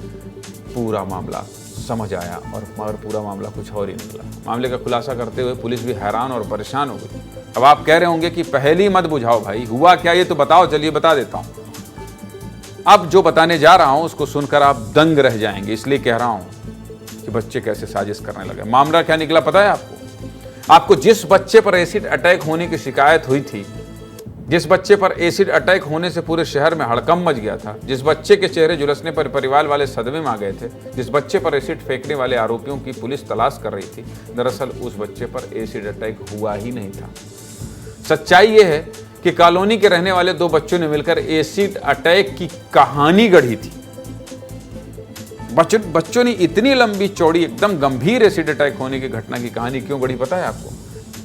पूरा मामला समझ आया और मगर पूरा मामला कुछ और ही निकला। मामले का खुलासा करते हुए पुलिस भी हैरान और परेशान हो गई। अब आप कह रहे होंगे कि पहली मत बुझाओ भाई, हुआ क्या ये तो बताओ। चलिए बता देता हूं। अब जो बताने जा रहा हूं उसको सुनकर आप दंग रह जाएंगे, इसलिए कह रहा हूं कि बच्चे कैसे साजिश करने लगे। मामला क्या निकला पता है आपको? आपको जिस बच्चे पर एसिड अटैक होने की शिकायत हुई थी, जिस बच्चे पर एसिड अटैक होने से पूरे शहर में हड़कंप मच गया था, जिस बच्चे के चेहरे झुलसने पर परिवार वाले सदमे में आ गए थे, जिस बच्चे पर एसिड फेंकने वाले आरोपियों की पुलिस तलाश कर रही थी, दरअसल उस बच्चे पर एसिड अटैक हुआ ही नहीं था। सच्चाई ये है कि कॉलोनी के रहने वाले 2 बच्चों ने मिलकर एसिड अटैक की कहानी गढ़ी थी। बच्चों ने इतनी लंबी चौड़ी एकदम गंभीर एसिड अटैक होने की घटना की कहानी क्यों गढ़ी पता है आपको?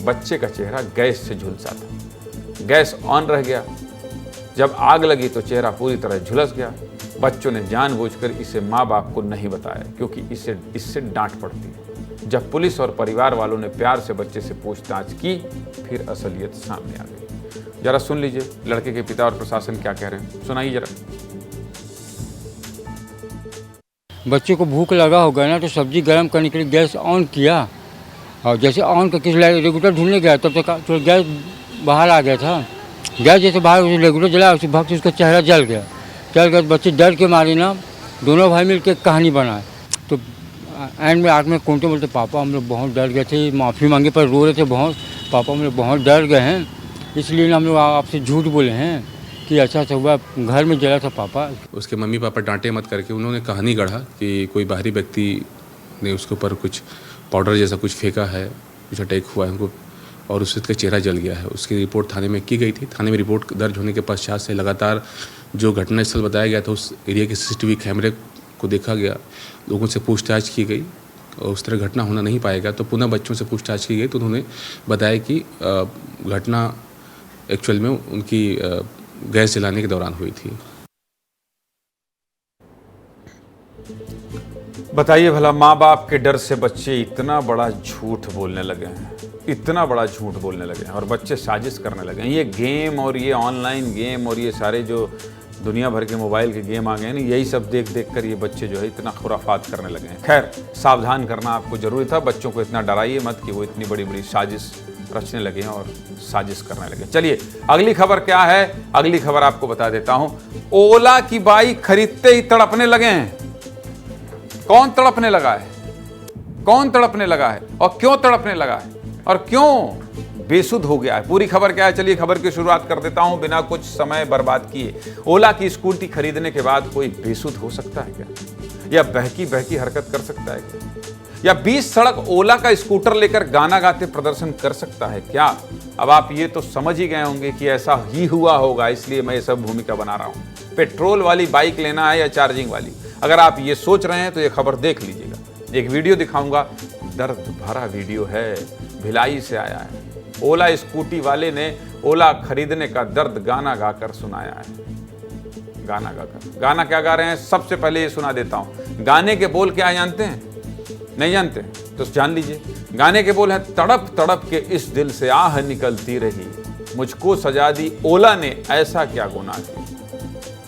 बच्चे का चेहरा गैस से झुलसा था, गैस ऑन रह गया, जब आग लगी तो चेहरा पूरी तरह झुलस गया। बच्चों ने जानबूझकर इसे माँ बाप को नहीं बताया क्योंकि इससे डांट पड़ती है। जब पुलिस और परिवार वालों ने प्यार से बच्चे से पूछताछ की, फिर असलियत सामने आ गई। जरा सुन लीजिए लड़के के पिता और प्रशासन क्या कह रहे हैं, सुनाइए जरा। बच्चे को भूख लगा होगा ना, तो सब्जी गर्म करने के लिए गैस ऑन किया, और जैसे ऑन करके रेगुलेटर ढूंढने गया तब तक तो गैस बाहर आ गया था। गैस जैसे बाहर रेगुलेटर जला, उसी भाग से उसका चेहरा जल गया। बच्चे डर के मारे ना दोनों भाई मिल के कहानी बनाए। तो एंड में आठ में कौनते बोलते पापा हम लोग बहुत डर गए थे, माफ़ी मांगे पर रो रहे थे बहुत, पापा हम लोग बहुत डर गए हैं, इसलिए हम लोग आपसे झूठ बोले हैं कि अच्छा हुआ, घर में जला था पापा। उसके मम्मी पापा डांटे मत करके उन्होंने कहानी गढ़ा कि कोई बाहरी व्यक्ति ने उसके ऊपर कुछ पाउडर जैसा कुछ फेंका है, कुछ अटैक हुआ है उनको, और उसका चेहरा जल गया है। उसकी रिपोर्ट थाने में की गई थी। थाने में रिपोर्ट दर्ज होने के पश्चात से लगातार जो घटनास्थल बताया गया था उस एरिया के CCTV कैमरे को देखा गया, लोगों से पूछताछ की गई और उस तरह घटना होना नहीं पाएगा। तो पुनः बच्चों से पूछताछ की गई तो उन्होंने बताया कि घटना एक्चुअल में उनकी गैस जलाने के दौरान हुई थी। बताइए भला, माँ बाप के डर से बच्चे इतना बड़ा झूठ बोलने लगे हैं, इतना बड़ा झूठ बोलने लगे हैं और बच्चे साजिश करने लगे हैं। ये गेम और ये ऑनलाइन गेम और ये सारे जो दुनिया भर के मोबाइल के गेम आ गए हैं ना, यही सब देख देख कर ये बच्चे जो है इतना खुराफात करने लगे हैं। खैर, सावधान करना आपको जरूरी था, बच्चों को इतना डराइए मत कि वो इतनी बड़ी बड़ी साजिश रचने लगे हैं और साजिश करने लगे। चलिए अगली खबर क्या है, अगली खबर आपको बता देता हूं। ओला की बाइक खरीदते ही तड़पने लगे हैं। कौन तड़पने लगा है? कौन तड़पने लगा है और क्यों तड़पने लगा है और क्यों बेसुध हो गया है? पूरी खबर क्या है, चलिए खबर की शुरुआत कर देता हूं बिना कुछ समय बर्बाद किए। ओला की स्कूटी खरीदने के बाद कोई बेसुध हो सकता है क्या? या बहकी बहकी हरकत कर सकता है क्या? या 20 सड़क ओला का स्कूटर लेकर गाना गाते प्रदर्शन कर सकता है क्या? अब आप ये तो समझ ही गए होंगे कि ऐसा ही हुआ होगा, इसलिए मैं ये सब भूमिका बना रहा हूं। पेट्रोल वाली बाइक लेना है या चार्जिंग वाली? अगर आप ये सोच रहे हैं तो ये खबर देख लीजिएगा। एक वीडियो दिखाऊंगा, दर्द भरा वीडियो है, भिलाई से आया है। ओला स्कूटी वाले ने ओला खरीदने का दर्द गाना गाकर सुनाया है। गाना गाकर, गाना क्या गा रहे हैं सबसे पहले ये सुना देता हूं। गाने के बोल क्या जानते हैं? नहीं जानते तो जान लीजिए। गाने के बोल है, तड़प तड़प के इस दिल से आह निकलती रही, मुझको सजा दी ओला ने ऐसा क्या गुनाह किया।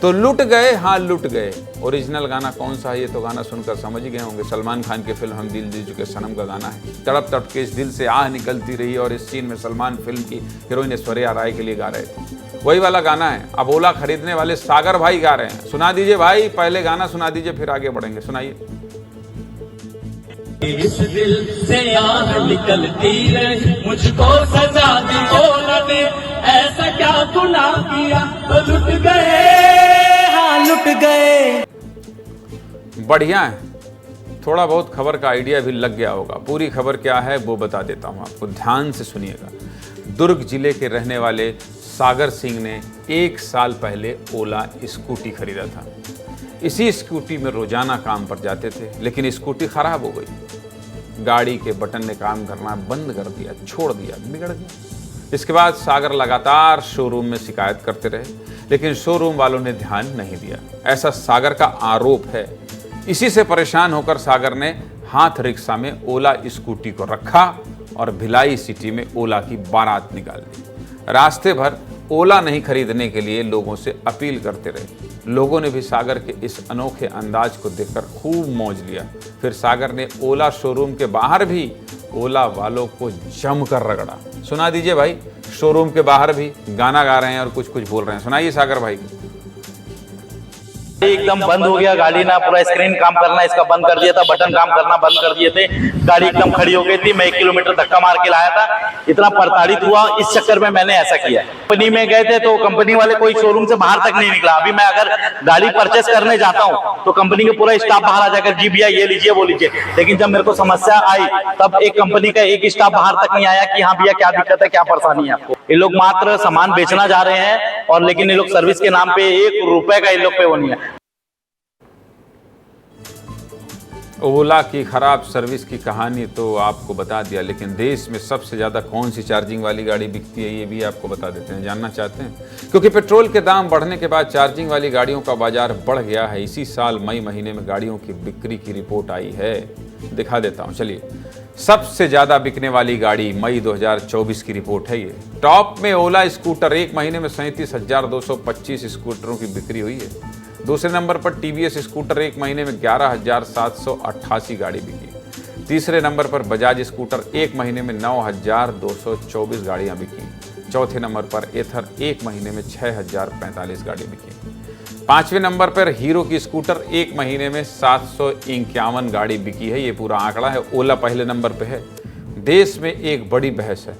तो लुट गए, हाँ लुट गए। ओरिजिनल गाना कौन सा है ये तो गाना सुनकर समझ ही गए होंगे। सलमान खान की फिल्म हम दिल दे चुके सनम का गाना है। तड़प तड़प के इस दिल से आह निकलती रही, और इस सीन में सलमान फिल्म की हीरोइन ऐश्वर्या राय के लिए गा रहे थे। वही वाला गाना है। अब ओला खरीदने वाले सागर भाई गा रहे हैं। सुना दीजिए भाई, पहले गाना सुना दीजिए फिर आगे बढ़ेंगे। सुनाइए। इस दिल से आह निकलती रही, मुझको सजा दी ओला ने ऐसा क्या गुनाह किया, तो लुट गए, हाँ लुट गए। बढ़िया है, थोड़ा बहुत खबर का आइडिया भी लग गया होगा। पूरी खबर क्या है वो बता देता हूं आपको, ध्यान से सुनिएगा। दुर्ग जिले के रहने वाले सागर सिंह ने 1 साल पहले ओला स्कूटी खरीदा था। इसी स्कूटी में रोजाना काम पर जाते थे, लेकिन स्कूटी खराब हो गई। गाड़ी के बटन ने काम करना बंद कर दिया, छोड़ दिया, बिगड़ गया। इसके बाद सागर लगातार शोरूम में शिकायत करते रहे, लेकिन शोरूम वालों ने ध्यान नहीं दिया, ऐसा सागर का आरोप है। इसी से परेशान होकर सागर ने हाथ रिक्शा में ओला स्कूटी को रखा और भिलाई सिटी में ओला की बारात निकाल दी। रास्ते भर ओला नहीं खरीदने के लिए लोगों से अपील करते रहे। लोगों ने भी सागर के इस अनोखे अंदाज को देखकर खूब मौज लिया। फिर सागर ने ओला शोरूम के बाहर भी ओला वालों को जमकर रगड़ा। सुना दीजिए भाई, शोरूम के बाहर भी गाना गा रहे हैं और कुछ कुछ बोल रहे हैं। सुनाइए सागर भाई। एकदम बंद हो गया गाड़ी ना, पूरा स्क्रीन काम करना इसका बंद कर दिया था, बटन काम करना बंद कर दिए थे, गाड़ी एकदम खड़ी हो गई थी। मैं 1 किलोमीटर धक्का मार के लाया था, इतना प्रताड़ित हुआ, इस चक्कर में मैंने ऐसा किया है। कंपनी में गए थे तो कंपनी वाले कोई शोरूम से बाहर तक नहीं निकला। अभी मैं अगर गाड़ी परचेस करने जाता हूँ तो कंपनी के पूरा स्टाफ बाहर आ जाकर जी भैया ये लीजिए वो लीजिए, लेकिन जब मेरे को समस्या आई तब एक कंपनी का एक स्टाफ बाहर तक नहीं आया कि हाँ भैया क्या दिक्कत है, क्या परेशानी है आपको। ये लोग मात्र सामान बेचना जा रहे हैं और लेकिन ये लोग सर्विस के नाम पे 1 रुपए का इन लोग पे वो नहीं है। ओला की खराब सर्विस की कहानी तो आपको बता दिया, लेकिन देश में सबसे ज़्यादा कौन सी चार्जिंग वाली गाड़ी बिकती है ये भी आपको बता देते हैं। जानना चाहते हैं? क्योंकि पेट्रोल के दाम बढ़ने के बाद चार्जिंग वाली गाड़ियों का बाजार बढ़ गया है। इसी साल मई महीने में गाड़ियों की बिक्री की रिपोर्ट आई है, दिखा देता हूँ। चलिए, सबसे ज़्यादा बिकने वाली गाड़ी मई 2024 की रिपोर्ट है ये। टॉप में ओला स्कूटर, एक महीने में 37,225 स्कूटरों की बिक्री हुई है। दूसरे नंबर पर टीवीएस स्कूटर, एक महीने में 11,788 गाड़ी बिकी। तीसरे नंबर पर बजाज स्कूटर, एक महीने में 9,224 गाड़ियां बिकी। चौथे नंबर पर एथर, एक महीने में 6,045 गाड़ी बिकी। पांचवें नंबर पर हीरो की स्कूटर, एक महीने में 751 गाड़ी बिकी है। ये पूरा आंकड़ा है। ओला पहले नंबर पर है। देश में एक बड़ी बहस है,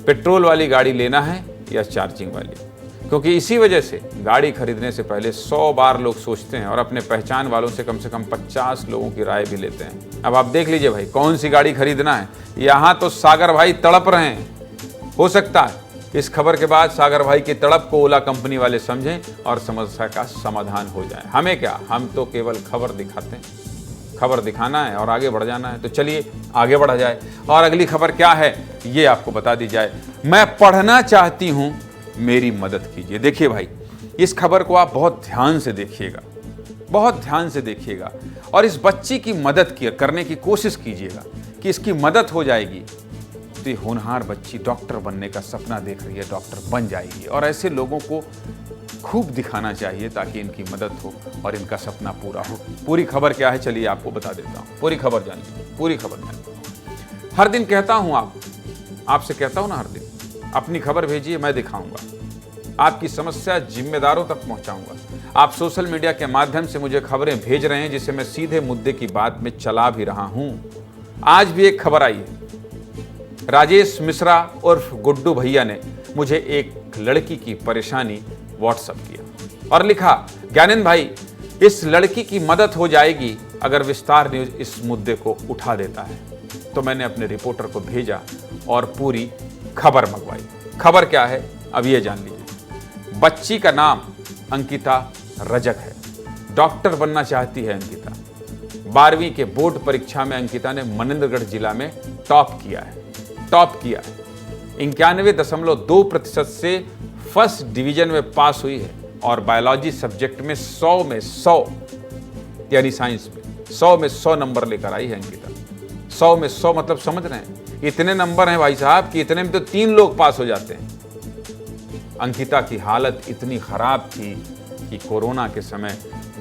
पेट्रोल वाली गाड़ी लेना है या चार्जिंग वाली, क्योंकि इसी वजह से गाड़ी खरीदने से पहले 100 बार लोग सोचते हैं और अपने पहचान वालों से कम 50 लोगों की राय भी लेते हैं। अब आप देख लीजिए भाई, कौन सी गाड़ी खरीदना है। यहाँ तो सागर भाई तड़प रहे हैं। हो सकता है इस खबर के बाद सागर भाई की तड़प को ओला कंपनी वाले समझें और समस्या का समाधान हो जाए। हमें क्या, हम तो केवल खबर दिखाते हैं। खबर दिखाना है और आगे बढ़ जाना है, तो चलिए आगे बढ़ा जाए। और अगली खबर क्या है ये आपको बता दी जाए। मैं पढ़ना चाहती हूँ, मेरी मदद कीजिए। देखिए भाई, इस खबर को आप बहुत ध्यान से देखिएगा, बहुत ध्यान से देखिएगा और इस बच्ची की मदद करने की कोशिश कीजिएगा कि इसकी मदद हो जाएगी तो ये होनहार बच्ची डॉक्टर बनने का सपना देख रही है, डॉक्टर बन जाएगी। और ऐसे लोगों को खूब दिखाना चाहिए ताकि इनकी मदद हो और इनका सपना पूरा हो। पूरी खबर क्या है चलिए आपको बता देता हूँ। पूरी खबर जानिए, पूरी खबर जानिए। हर दिन कहता हूँ आपसे कहता हूँ ना, हर दिन अपनी खबर भेजिए, मैं दिखाऊंगा। आपकी समस्या जिम्मेदारों तक पहुंचाऊंगा। आप सोशल मीडिया के माध्यम से मुझे खबरें भेज रहे हैं जिसे मैं सीधे मुद्दे की बात में चला भी रहा हूं। आज भी एक खबर आई है। राजेश मिश्रा उर्फ गुड्डू भैया ने मुझे एक लड़की की परेशानी व्हाट्सएप किया और लिखा, ज्ञानेंद्र भाई, इस लड़की की मदद हो जाएगी अगर विस्तार न्यूज इस मुद्दे को उठा देता है। तो मैंने अपने रिपोर्टर को भेजा और पूरी खबर मंगवाई। खबर क्या है अब ये जान लीजिए। बच्ची का नाम अंकिता रजक है। डॉक्टर बनना चाहती है अंकिता। 12वीं के बोर्ड परीक्षा में अंकिता ने मनेंद्रगढ़ जिला में टॉप किया है। 91.2% से फर्स्ट डिवीजन में पास हुई है और बायोलॉजी सब्जेक्ट में 100 में 100 यानी साइंस में 100 में 100 नंबर लेकर आई है अंकिता। 100 में 100 मतलब समझ रहे हैं, इतने नंबर हैं भाई साहब कि इतने में तो 3 लोग पास हो जाते हैं। अंकिता की हालत इतनी खराब थी कि कोरोना के समय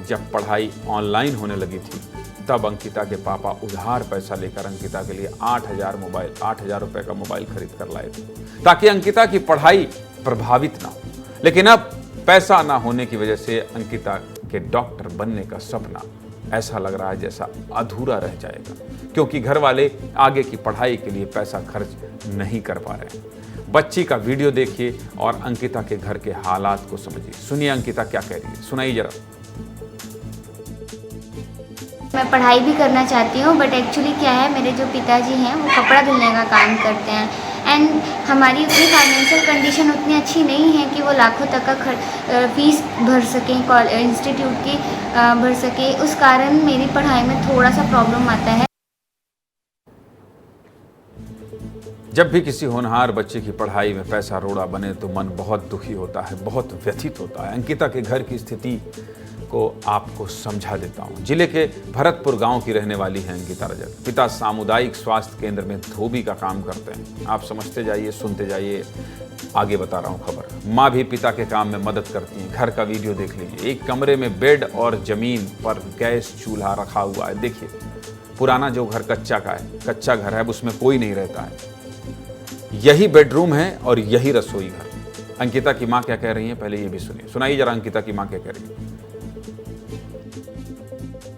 जब पढ़ाई ऑनलाइन होने लगी थी तब अंकिता के पापा उधार पैसा लेकर अंकिता के लिए 8,000 रुपए का मोबाइल खरीद कर लाए थे ताकि अंकिता की पढ़ाई प्रभावित ना हो। लेकिन अब पैसा ना होने की वजह से अंकिता के डॉक्टर बनने का सपना ऐसा लग रहा है जैसा अधूरा रह जाएगा, क्योंकि घर वाले आगे की पढ़ाई के लिए पैसा खर्च नहीं कर पा रहे हैं। बच्ची का वीडियो देखिए और अंकिता के घर के हालात को समझिए। सुनिए अंकिता क्या कह रही है, सुनाइए जरा। मैं पढ़ाई भी करना चाहती हूँ, बट एक्चुअली क्या है, मेरे जो पिताजी हैं वो कपड़ा धुलने का काम करते हैं एंड हमारी उतनी फाइनेंशियल कंडीशन उतनी अच्छी नहीं है कि वो लाखों तक का फीस भर सकें, इंस्टीट्यूट की भर सके। उस कारण मेरी पढ़ाई में थोड़ा सा प्रॉब्लम आता है। जब भी किसी होनहार बच्चे की पढ़ाई में पैसा रोड़ा बने तो मन बहुत दुखी होता है, बहुत व्यथित होता है। अंकिता के घर की स्थिति को आपको समझा देता हूं। जिले के भरतपुर गांव की रहने वाली है अंकिता रजक। पिता सामुदायिक स्वास्थ्य केंद्र में धोबी का काम करते हैं। आप समझते जाइए, सुनते जाइए, आगे बता रहा हूं खबर। माँ भी पिता के काम में मदद करती हैं। घर का वीडियो देख लीजिए। एक कमरे में बेड और जमीन पर गैस चूल्हा रखा हुआ है। देखिए, पुराना जो घर कच्चा का है, कच्चा घर है, उसमें कोई नहीं रहता है। यही बेडरूम है और यही रसोई घर। अंकिता की माँ क्या कह रही है पहले ये भी सुनिए। सुनाइए जरा अंकिता की माँ क्या कह रही है।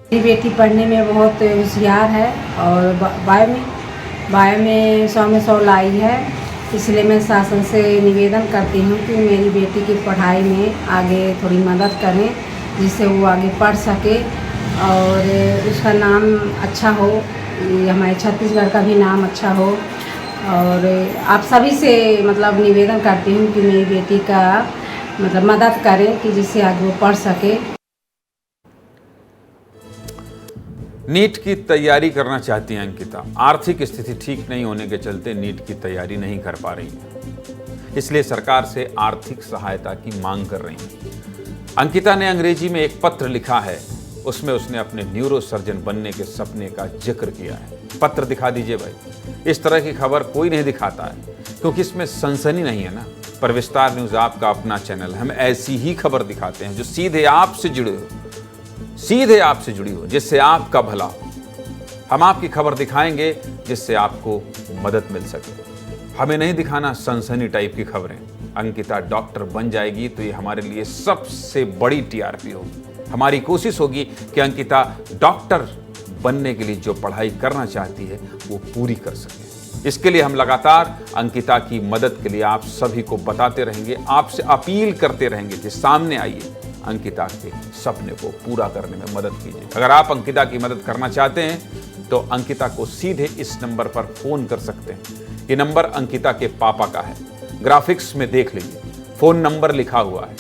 मेरी बेटी पढ़ने में बहुत होशियार है और बायो में 100 में 100 लाई है इसलिए मैं शासन से निवेदन करती हूँ कि मेरी बेटी की पढ़ाई में आगे थोड़ी मदद करें, जिससे वो आगे पढ़ सके और उसका नाम अच्छा हो, हमारे छत्तीसगढ़ का भी नाम अच्छा हो। और आप सभी से मतलब निवेदन करती हूँ कि मेरी बेटी का मतलब मदद करें कि जिससे आगे वो पढ़ सके। नीट की तैयारी करना चाहती हैं अंकिता। आर्थिक स्थिति ठीक नहीं होने के चलते नीट की तैयारी नहीं कर पा रही है, इसलिए सरकार से आर्थिक सहायता की मांग कर रही हैं। अंकिता ने अंग्रेजी में एक पत्र लिखा है, उसमें उसने अपने न्यूरो सर्जन बनने के सपने का जिक्र किया है। पत्र दिखा दीजिए भाई। इस तरह की खबर कोई नहीं दिखाता है क्योंकि इसमें सनसनी नहीं है ना। पर विस्तार न्यूज आपका अपना चैनल है, हम ऐसी ही खबर दिखाते हैं जो सीधे आपसे जुड़े हो, सीधे आपसे जुड़ी हो, जिससे आपका भला हो। हम आपकी खबर दिखाएंगे जिससे आपको मदद मिल सके। हमें नहीं दिखाना सनसनी टाइप की खबरें। अंकिता डॉक्टर बन जाएगी तो ये हमारे लिए सबसे बड़ी टीआरपी होगी। हमारी कोशिश होगी कि अंकिता डॉक्टर बनने के लिए जो पढ़ाई करना चाहती है वो पूरी कर सके। इसके लिए हम लगातार अंकिता की मदद के लिए आप सभी को बताते रहेंगे, आपसे अपील करते रहेंगे कि सामने आइए, अंकिता के सपने को पूरा करने में मदद कीजिए। अगर आप अंकिता की मदद करना चाहते हैं तो अंकिता को सीधे इस नंबर पर फोन कर सकते हैं। ये नंबर अंकिता के पापा का है, ग्राफिक्स में देख लीजिए, फोन नंबर लिखा हुआ है।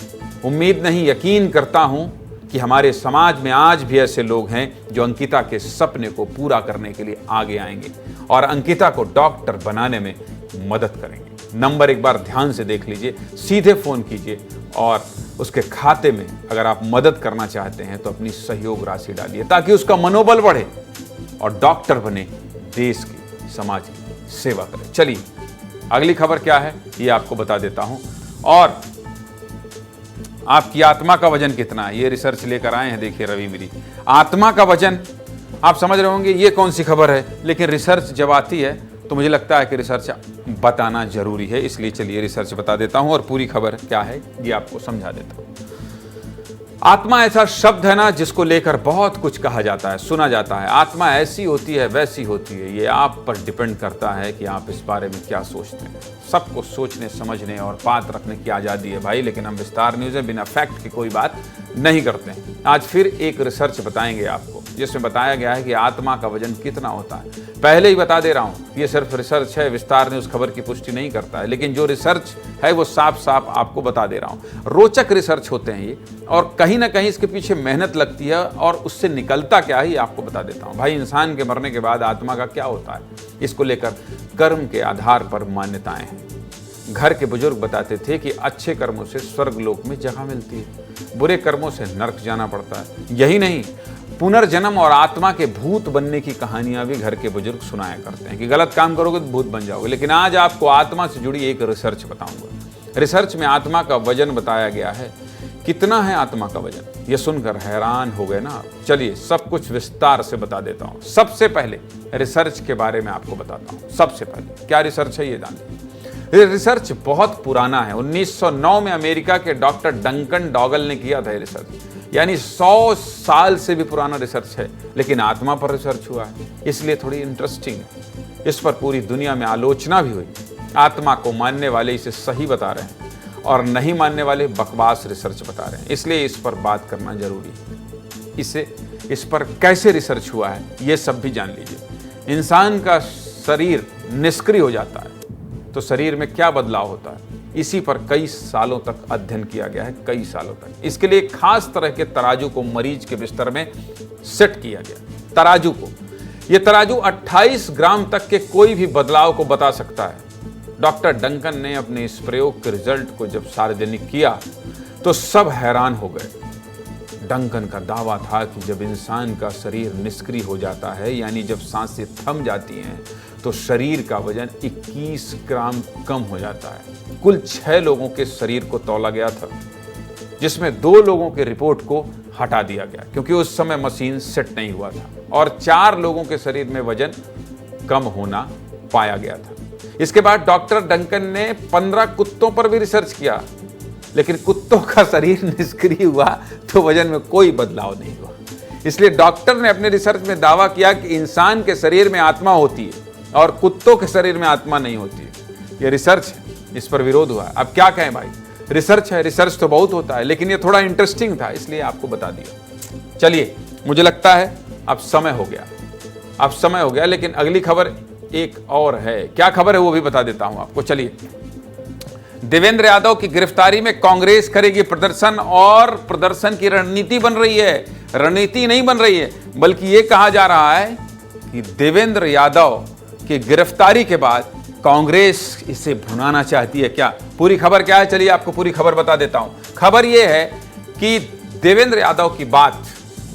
उम्मीद नहीं, यकीन करता हूं कि हमारे समाज में आज भी ऐसे लोग हैं जो अंकिता के सपने को पूरा करने के लिए आगे आएंगे और अंकिता को डॉक्टर बनाने में मदद करेंगे। नंबर एक बार ध्यान से देख लीजिए, सीधे फोन कीजिए और उसके खाते में अगर आप मदद करना चाहते हैं तो अपनी सहयोग राशि डालिए ताकि उसका मनोबल बढ़े और डॉक्टर बने, देश की, समाज की सेवा करे। चलिए अगली खबर क्या है ये आपको बता देता हूं। और आपकी आत्मा का वजन कितना है ये रिसर्च लेकर आए हैं। देखिए रवि मिरी, आत्मा का वजन, आप समझ रहे होंगे ये कौन सी खबर है, लेकिन रिसर्च जब आती है तो मुझे लगता है कि रिसर्च बताना जरूरी है, इसलिए चलिए रिसर्च बता देता हूं और पूरी खबर क्या है ये आपको समझा देता हूं। आत्मा ऐसा शब्द है ना जिसको लेकर बहुत कुछ कहा जाता है, सुना जाता है। आत्मा ऐसी होती है, वैसी होती है, ये आप पर डिपेंड करता है कि आप इस बारे में क्या सोचते हैं। सबको सोचने, समझने और बात रखने की आज़ादी है भाई, लेकिन हम विस्तार न्यूज़ में बिना फैक्ट की कोई बात नहीं करते हैं। आज फिर एक रिसर्च बताएंगे आपको जिसमें बताया गया है कि आत्मा का वजन कितना होता है। पहले ही बता दे रहा हूं, ये सिर्फ रिसर्च है, विस्तार न्यूज़ खबर की पुष्टि नहीं करता है, लेकिन जो रिसर्च है वो साफ साफ आपको बता दे रहा हूं। रोचक रिसर्च होते हैं ये और कहीं ना कहीं इसके पीछे मेहनत लगती है और उससे निकलता क्या है ये आपको बता देता हूं। भाई इंसान के मरने के बाद आत्मा का क्या होता है, इसको लेकर कर्म के आधार पर मान्यताएं हैं। घर के बुजुर्ग बताते थे कि अच्छे कर्मों से स्वर्ग लोक में जगह मिलती है, बुरे कर्मों से नरक जाना पड़ता है। यही नहीं, पुनर्जन्म और आत्मा के भूत बनने की कहानियां भी घर के बुजुर्ग सुनाया करते हैं कि गलत काम करोगे तो भूत बन जाओगे। लेकिन आज आपको आत्मा से जुड़ी एक रिसर्च बताऊंगा। रिसर्च में आत्मा का वजन बताया गया है। कितना है आत्मा का वजन, ये सुनकर हैरान हो गए ना आप। चलिए सब कुछ विस्तार से बता देता हूं। सबसे पहले रिसर्च के बारे में आपको बताता हूं। सबसे पहले क्या रिसर्च है ये जान लीजिए। ये रिसर्च बहुत पुराना है। 1909 में अमेरिका के डॉक्टर डंकन डॉगल ने किया था ये रिसर्च, यानी 100 साल से भी पुराना रिसर्च है, लेकिन आत्मा पर रिसर्च हुआ है, इसलिए थोड़ी इंटरेस्टिंग है। इस पर पूरी दुनिया में आलोचना भी हुई। आत्मा को मानने वाले इसे सही बता रहे हैं और नहीं मानने वाले बकवास रिसर्च बता रहे हैं, इसलिए इस पर बात करना जरूरी है। इस पर कैसे रिसर्च हुआ है ये सब भी जान लीजिए। इंसान का शरीर निष्क्रिय हो जाता है तो शरीर में क्या बदलाव होता है, इसी पर कई सालों तक अध्ययन किया गया है, कई सालों तक। इसके लिए एक खास तरह के तराजू को मरीज के बिस्तर में सेट किया गया। तराजू को, यह तराजू 28 ग्राम तक के कोई भी बदलाव को बता सकता है। डॉक्टर डंकन ने अपने इस प्रयोग के रिजल्ट को जब सार्वजनिक किया तो सब हैरान हो गए। डंकन का दावा था कि जब इंसान का शरीर निष्क्रिय हो जाता है, यानी जब सांसें थम जाती हैं, तो शरीर का वजन 21 ग्राम कम हो जाता है। कुल 6 लोगों के शरीर को तौला गया था, जिसमें 2 लोगों के रिपोर्ट को हटा दिया गया क्योंकि उस समय मशीन सेट नहीं हुआ था, और 4 लोगों के शरीर में वजन कम होना पाया गया था। इसके बाद डॉक्टर डंकन ने 15 कुत्तों पर भी रिसर्च किया, लेकिन कुत्तों का शरीर निष्क्रिय हुआ तो वजन में कोई बदलाव नहीं हुआ। इसलिए डॉक्टर ने अपने रिसर्च में दावा किया कि इंसान के शरीर में आत्मा होती है और कुत्तों के शरीर में आत्मा नहीं होती है। ये रिसर्च है, इस पर विरोध हुआ है। अब क्या कहें भाई, रिसर्च है, रिसर्च तो बहुत होता है, लेकिन ये थोड़ा इंटरेस्टिंग था इसलिए आपको बता दिया। चलिए, मुझे लगता है अब समय हो गया, लेकिन अगली खबर एक और है। क्या खबर है वो भी बता देता हूं आपको। चलिए, देवेंद्र यादव की गिरफ्तारी में कांग्रेस करेगी प्रदर्शन, और प्रदर्शन की रणनीति बन रही है। रणनीति नहीं बन रही है, बल्कि यह कहा जा रहा है कि देवेंद्र यादव की गिरफ्तारी के बाद कांग्रेस इसे भुनाना चाहती है। क्या पूरी खबर क्या है, चलिए आपको पूरी खबर बता देता हूं। खबर यह है कि देवेंद्र यादव की बात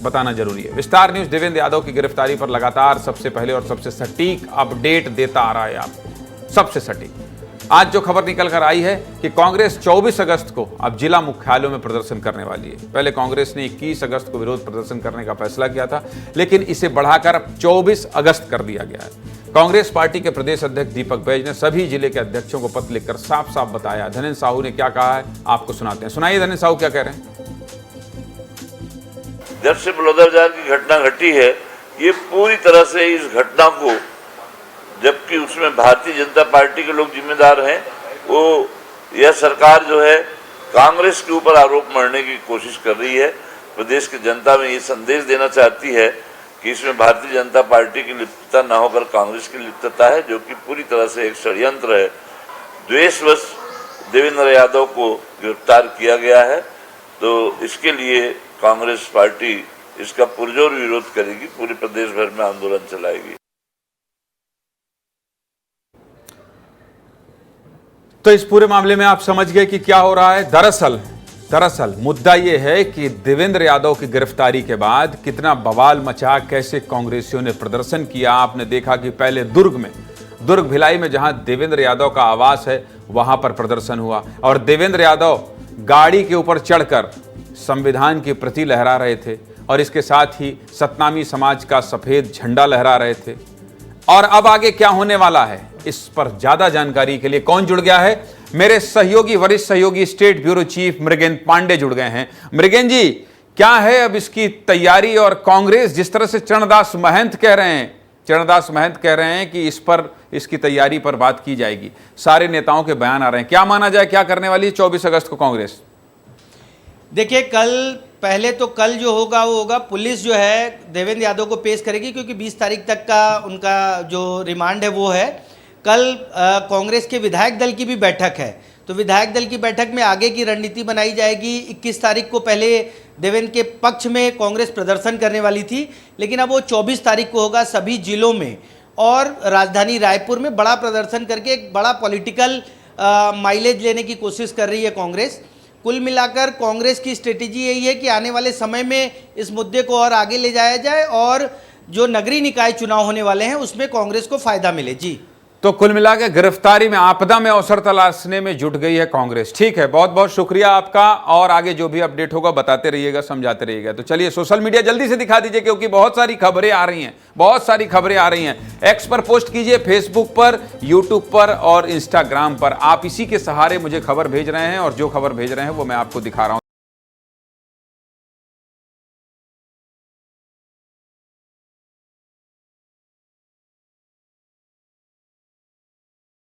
बताना जरूरी है। विस्तार न्यूज देवेंद्र यादव की गिरफ्तारी पर लगातार सबसे पहले और सबसे सटीक अपडेट देता आ रहा है आपको, सबसे सटीक। आज जो खबर निकल कर आई है कि कांग्रेस 24 अगस्त को अब जिला मुख्यालयों में प्रदर्शन करने वाली है। पहले कांग्रेस ने 21 अगस्त को विरोध प्रदर्शन करने का फैसला किया था, लेकिन इसे बढ़ाकर अब 24 अगस्त कर दिया गया है। कांग्रेस पार्टी के प्रदेश अध्यक्ष दीपक बैज ने सभी जिले के अध्यक्षों को पत्र लिखकर साफ साफ बताया। धनेंद्र साहू ने क्या कहा है आपको सुनाते हैं। सुनाइए धनेंद्र साहू क्या कह रहे हैं। जब से बलौदाबाजार की घटना घटी है, ये पूरी तरह से इस घटना को, जबकि उसमें भारतीय जनता पार्टी के लोग जिम्मेदार हैं, वो यह सरकार जो है कांग्रेस के ऊपर आरोप मढ़ने की कोशिश कर रही है। प्रदेश की जनता में ये संदेश देना चाहती है कि इसमें भारतीय जनता पार्टी की लिप्तता न होकर कांग्रेस की लिप्तता है, जो कि पूरी तरह से एक षड्यंत्र है। द्वेषवश देवेंद्र यादव को गिरफ्तार किया गया है, तो इसके लिए कांग्रेस पार्टी इसका पुरजोर विरोध करेगी, पूरे प्रदेश भर में आंदोलन चलाएगी। तो इस पूरे मामले में आप समझ गए कि क्या हो रहा है। दरअसल मुद्दा यह है कि देवेंद्र यादव की गिरफ्तारी के बाद कितना बवाल मचा, कैसे कांग्रेसियों ने प्रदर्शन किया। आपने देखा कि पहले दुर्ग भिलाई में जहां देवेंद्र यादव का आवास है वहां पर प्रदर्शन हुआ, और देवेंद्र यादव गाड़ी के ऊपर चढ़कर संविधान की प्रति लहरा रहे थे, और इसके साथ ही सतनामी समाज का सफेद झंडा लहरा रहे थे। और अब आगे क्या होने वाला है, इस पर ज्यादा जानकारी के लिए कौन जुड़ गया है, मेरे सहयोगी, वरिष्ठ सहयोगी state bureau chief Mrigendra Pandey जुड़ गए हैं। मृगेंद्र जी, क्या है अब इसकी तैयारी, और कांग्रेस जिस तरह से चरणदास महंत कह रहे हैं कि इस पर, इसकी तैयारी पर बात की जाएगी, सारे नेताओं के बयान आ रहे हैं, क्या माना जाए, क्या करने वाली है 24 अगस्त को कांग्रेस? देखिए, कल जो होगा वो होगा, पुलिस जो है देवेंद्र यादव को पेश करेगी, क्योंकि 20 तारीख तक का उनका जो रिमांड है वो है। कल कांग्रेस के विधायक दल की भी बैठक है, तो विधायक दल की बैठक में आगे की रणनीति बनाई जाएगी। 21 तारीख को पहले देवेंद्र के पक्ष में कांग्रेस प्रदर्शन करने वाली थी, लेकिन अब वो 24 तारीख को होगा सभी जिलों में, और राजधानी रायपुर में बड़ा प्रदर्शन करके एक बड़ा पॉलिटिकल माइलेज लेने की कोशिश कर रही है कांग्रेस। कुल मिलाकर कांग्रेस की स्ट्रेटेजी यही है कि आने वाले समय में इस मुद्दे को और आगे ले जाया जाए, और जो नगरीय निकाय चुनाव होने वाले हैं उसमें कांग्रेस को फायदा मिले। जी, तो कुल मिलाकर गिरफ्तारी में, आपदा में अवसर तलाशने में जुट गई है कांग्रेस। ठीक है, बहुत बहुत शुक्रिया आपका, और आगे जो भी अपडेट होगा बताते रहिएगा, समझाते रहिएगा। तो चलिए, सोशल मीडिया जल्दी से दिखा दीजिए, क्योंकि बहुत सारी खबरें आ रही हैं। एक्स पर पोस्ट कीजिए, फेसबुक पर, यूट्यूब पर और इंस्टाग्राम पर। आप इसी के सहारे मुझे खबर भेज रहे हैं, और जो खबर भेज रहे हैं वो मैं आपको दिखा रहा हूं।